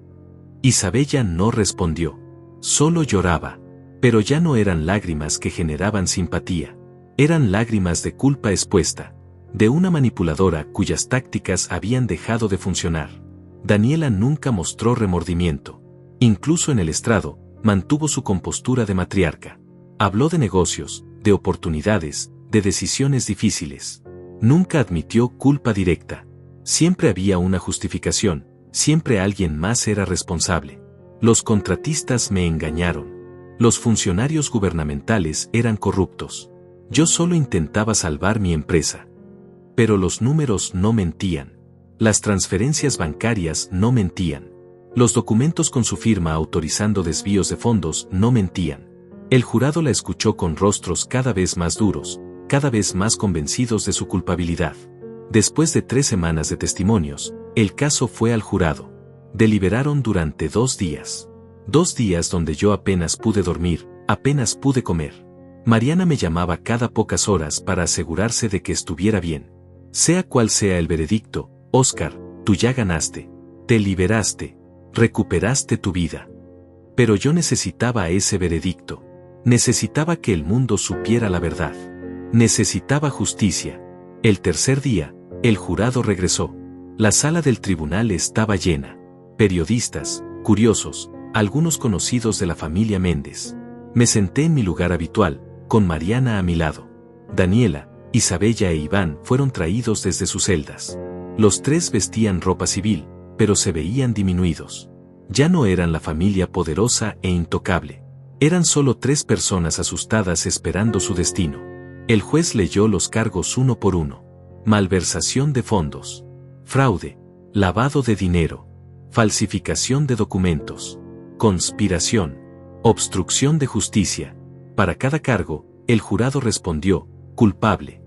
Isabella no respondió. Solo lloraba. Pero ya no eran lágrimas que generaban simpatía. Eran lágrimas de culpa expuesta. De una manipuladora cuyas tácticas habían dejado de funcionar. Daniela nunca mostró remordimiento. Incluso en el estrado, mantuvo su compostura de matriarca. Habló de negocios, de oportunidades, de decisiones difíciles. Nunca admitió culpa directa. Siempre había una justificación, siempre alguien más era responsable. Los contratistas me engañaron. Los funcionarios gubernamentales eran corruptos. Yo solo intentaba salvar mi empresa. Pero los números no mentían. Las transferencias bancarias no mentían. Los documentos con su firma autorizando desvíos de fondos no mentían. El jurado la escuchó con rostros cada vez más duros, cada vez más convencidos de su culpabilidad. Después de 3 semanas de testimonios, el caso fue al jurado. Deliberaron durante 2 días. 2 días donde yo apenas pude dormir, apenas pude comer. Mariana me llamaba cada pocas horas para asegurarse de que estuviera bien. Sea cual sea el veredicto, Oscar, tú ya ganaste. Te liberaste. Recuperaste tu vida. Pero yo necesitaba ese veredicto. Necesitaba que el mundo supiera la verdad. Necesitaba justicia. El tercer día, el jurado regresó. La sala del tribunal estaba llena. Periodistas, curiosos, algunos conocidos de la familia Méndez. Me senté en mi lugar habitual, con Mariana a mi lado. Daniela, Isabella e Iván fueron traídos desde sus celdas. Los 3 vestían ropa civil, pero se veían disminuidos. Ya no eran la familia poderosa e intocable. Eran solo 3 personas asustadas esperando su destino. El juez leyó los cargos uno por uno. Malversación de fondos. Fraude. Lavado de dinero. Falsificación de documentos. Conspiración. Obstrucción de justicia. Para cada cargo, el jurado respondió, culpable.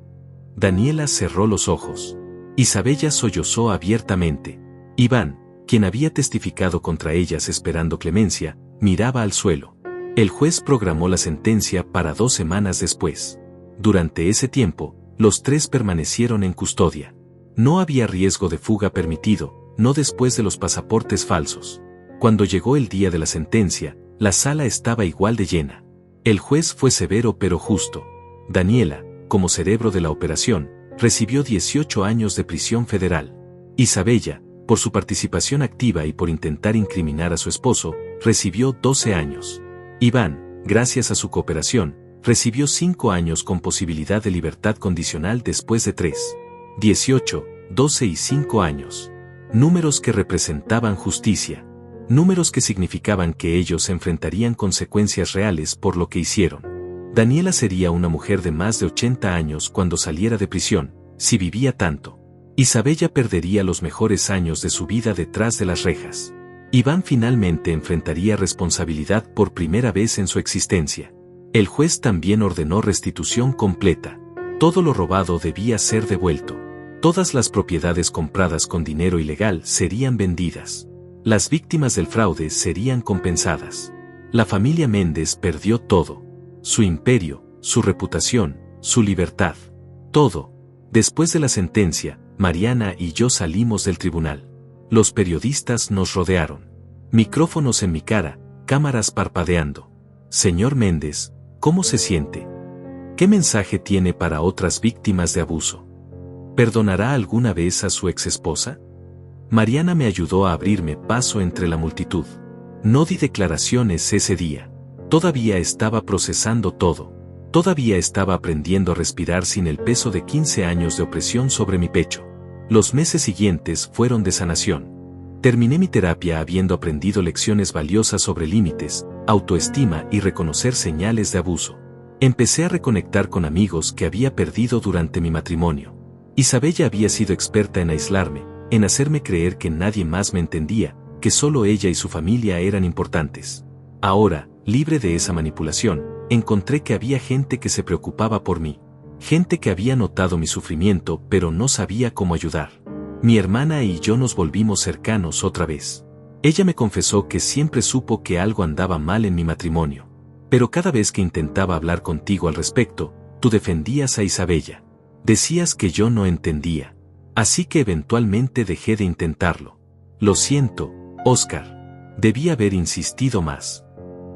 Daniela cerró los ojos. Isabella sollozó abiertamente. Iván, quien había testificado contra ellas esperando clemencia, miraba al suelo. El juez programó la sentencia para 2 semanas después. Durante ese tiempo, los 3 permanecieron en custodia. No había riesgo de fuga permitido, no después de los pasaportes falsos. Cuando llegó el día de la sentencia, la sala estaba igual de llena. El juez fue severo pero justo. Daniela, como cerebro de la operación, recibió 18 años de prisión federal. Isabella, por su participación activa y por intentar incriminar a su esposo, recibió 12 años. Iván, gracias a su cooperación, recibió 5 años con posibilidad de libertad condicional después de 3. 18, 12 y 5 años. Números que representaban justicia. Números que significaban que ellos enfrentarían consecuencias reales por lo que hicieron. Daniela sería una mujer de más de 80 años cuando saliera de prisión, si vivía tanto. Isabella perdería los mejores años de su vida detrás de las rejas. Iván finalmente enfrentaría responsabilidad por primera vez en su existencia. El juez también ordenó restitución completa. Todo lo robado debía ser devuelto. Todas las propiedades compradas con dinero ilegal serían vendidas. Las víctimas del fraude serían compensadas. La familia Méndez perdió todo. Su imperio, su reputación, su libertad. Todo. Después de la sentencia, Mariana y yo salimos del tribunal. Los periodistas nos rodearon. Micrófonos en mi cara, cámaras parpadeando. Señor Méndez, ¿cómo se siente? ¿Qué mensaje tiene para otras víctimas de abuso? ¿Perdonará alguna vez a su exesposa? Mariana me ayudó a abrirme paso entre la multitud. No di declaraciones ese día. Todavía estaba procesando todo. Todavía estaba aprendiendo a respirar sin el peso de 15 años de opresión sobre mi pecho. Los meses siguientes fueron de sanación. Terminé mi terapia habiendo aprendido lecciones valiosas sobre límites, autoestima y reconocer señales de abuso. Empecé a reconectar con amigos que había perdido durante mi matrimonio. Isabella había sido experta en aislarme, en hacerme creer que nadie más me entendía, que solo ella y su familia eran importantes. Ahora, libre de esa manipulación, encontré que había gente que se preocupaba por mí. Gente que había notado mi sufrimiento pero no sabía cómo ayudar. Mi hermana y yo nos volvimos cercanos otra vez. Ella me confesó que siempre supo que algo andaba mal en mi matrimonio. Pero cada vez que intentaba hablar contigo al respecto, tú defendías a Isabella. Decías que yo no entendía. Así que eventualmente dejé de intentarlo. Lo siento, Oscar. Debí haber insistido más.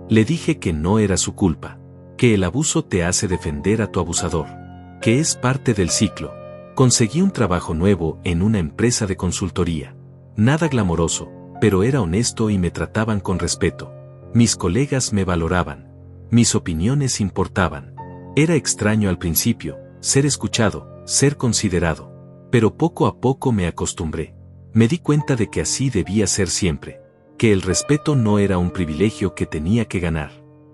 Le dije que no era su culpa. Que el abuso te hace defender a tu abusador. Que es parte del ciclo. Conseguí un trabajo nuevo en una empresa de consultoría. Nada glamoroso, pero era honesto y me trataban con respeto. Mis colegas me valoraban. Mis opiniones importaban. Era extraño al principio, ser escuchado, ser considerado. Pero poco a poco me acostumbré. Me di cuenta de que así debía ser siempre. Que el respeto no era un privilegio que tenía que ganar.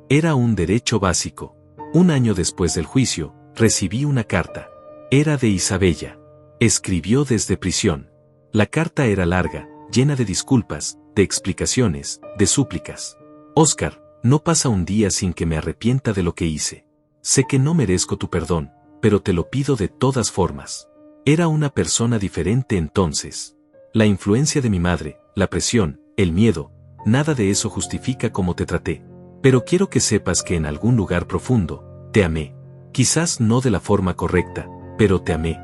Era un derecho básico. Un año después del juicio, recibí una carta. Era de Isabella. Escribió desde prisión. La carta era larga, llena de disculpas, de explicaciones, de súplicas. Oscar, no pasa un día sin que me arrepienta de lo que hice. Sé que no merezco tu perdón, pero te lo pido de todas formas. Era una persona diferente entonces. La influencia de mi madre, la presión, el miedo, nada de eso justifica cómo te traté. Pero quiero que sepas que en algún lugar profundo, te amé. Quizás no de la forma correcta, pero te amé.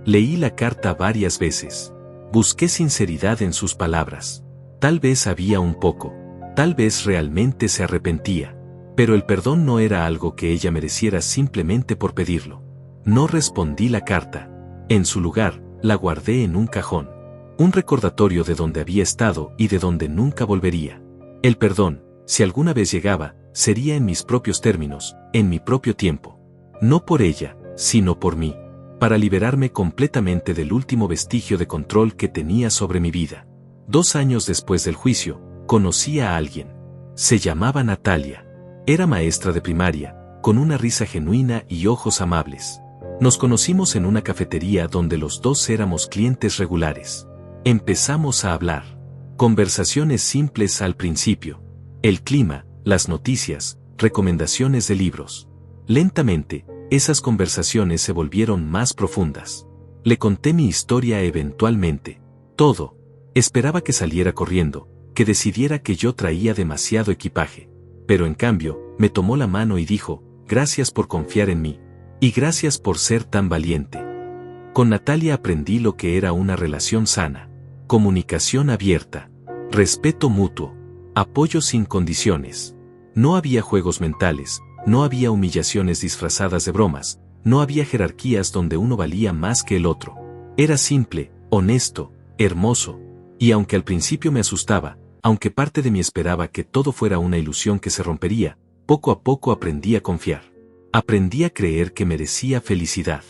Leí la carta varias veces. Busqué sinceridad en sus palabras. Tal vez había un poco. Tal vez realmente se arrepentía. Pero el perdón no era algo que ella mereciera simplemente por pedirlo. No respondí la carta. En su lugar, la guardé en un cajón. Un recordatorio de donde había estado y de donde nunca volvería. El perdón, si alguna vez llegaba, sería en mis propios términos, en mi propio tiempo. No por ella, sino por mí. Para liberarme completamente del último vestigio de control que tenía sobre mi vida. 2 años después del juicio, conocí a alguien. Se llamaba Natalia. Era maestra de primaria, con una risa genuina y ojos amables. Nos conocimos en una cafetería donde los dos éramos clientes regulares. Empezamos a hablar. Conversaciones simples al principio. El clima, las noticias, recomendaciones de libros. Lentamente, esas conversaciones se volvieron más profundas. Le conté mi historia eventualmente. Todo. Esperaba que saliera corriendo, que decidiera que yo traía demasiado equipaje. Pero en cambio, me tomó la mano y dijo, gracias por confiar en mí. Y gracias por ser tan valiente. Con Natalia aprendí lo que era una relación sana. Comunicación abierta. Respeto mutuo. Apoyo sin condiciones. No había juegos mentales, no había humillaciones disfrazadas de bromas, no había jerarquías donde uno valía más que el otro. Era simple, honesto, hermoso. Y aunque al principio me asustaba, aunque parte de mí esperaba que todo fuera una ilusión que se rompería, poco a poco aprendí a confiar. Aprendí a creer que merecía felicidad.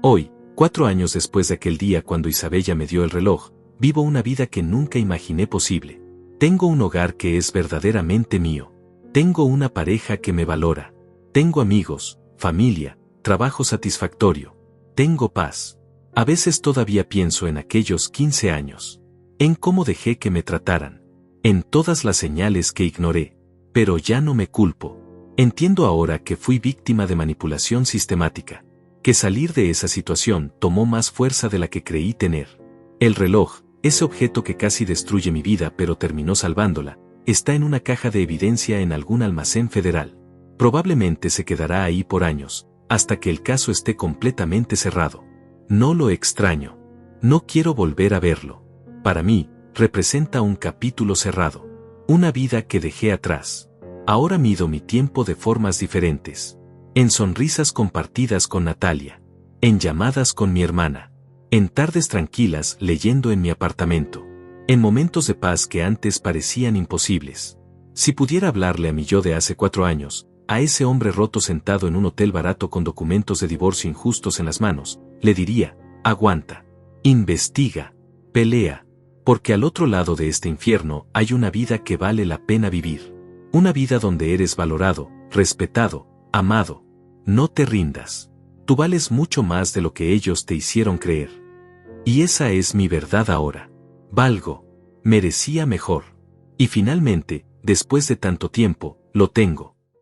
Hoy, 4 años después de aquel día cuando Isabella me dio el reloj, vivo una vida que nunca imaginé posible. Tengo un hogar que es verdaderamente mío. Tengo una pareja que me valora. Tengo amigos, familia, trabajo satisfactorio. Tengo paz. A veces todavía pienso en aquellos 15 años. En cómo dejé que me trataran. en todas las señales que ignoré, pero ya no me culpo. Entiendo ahora que fui víctima de manipulación sistemática, que salir de esa situación tomó más fuerza de la que creí tener. El reloj, ese objeto que casi destruye mi vida pero terminó salvándola, está en una caja de evidencia en algún almacén federal. Probablemente se quedará ahí por años, hasta que el caso esté completamente cerrado. No lo extraño. No quiero volver a verlo. Para mí, representa un capítulo cerrado. Una vida que dejé atrás. Ahora mido mi tiempo de formas diferentes. En sonrisas compartidas con Natalia. En llamadas con mi hermana. En tardes tranquilas leyendo en mi apartamento. En momentos de paz que antes parecían imposibles. Si pudiera hablarle a mi yo de hace 4 años, a ese hombre roto sentado en un hotel barato con documentos de divorcio injustos en las manos, le diría, aguanta, investiga, pelea, porque al otro lado de este infierno hay una vida que vale la pena vivir. Una vida donde eres valorado, respetado, amado. No te rindas. Tú vales mucho más de lo que ellos te hicieron creer. Y esa es mi verdad ahora. Valgo. Merecía mejor. Y finalmente, después de tanto tiempo, lo tengo.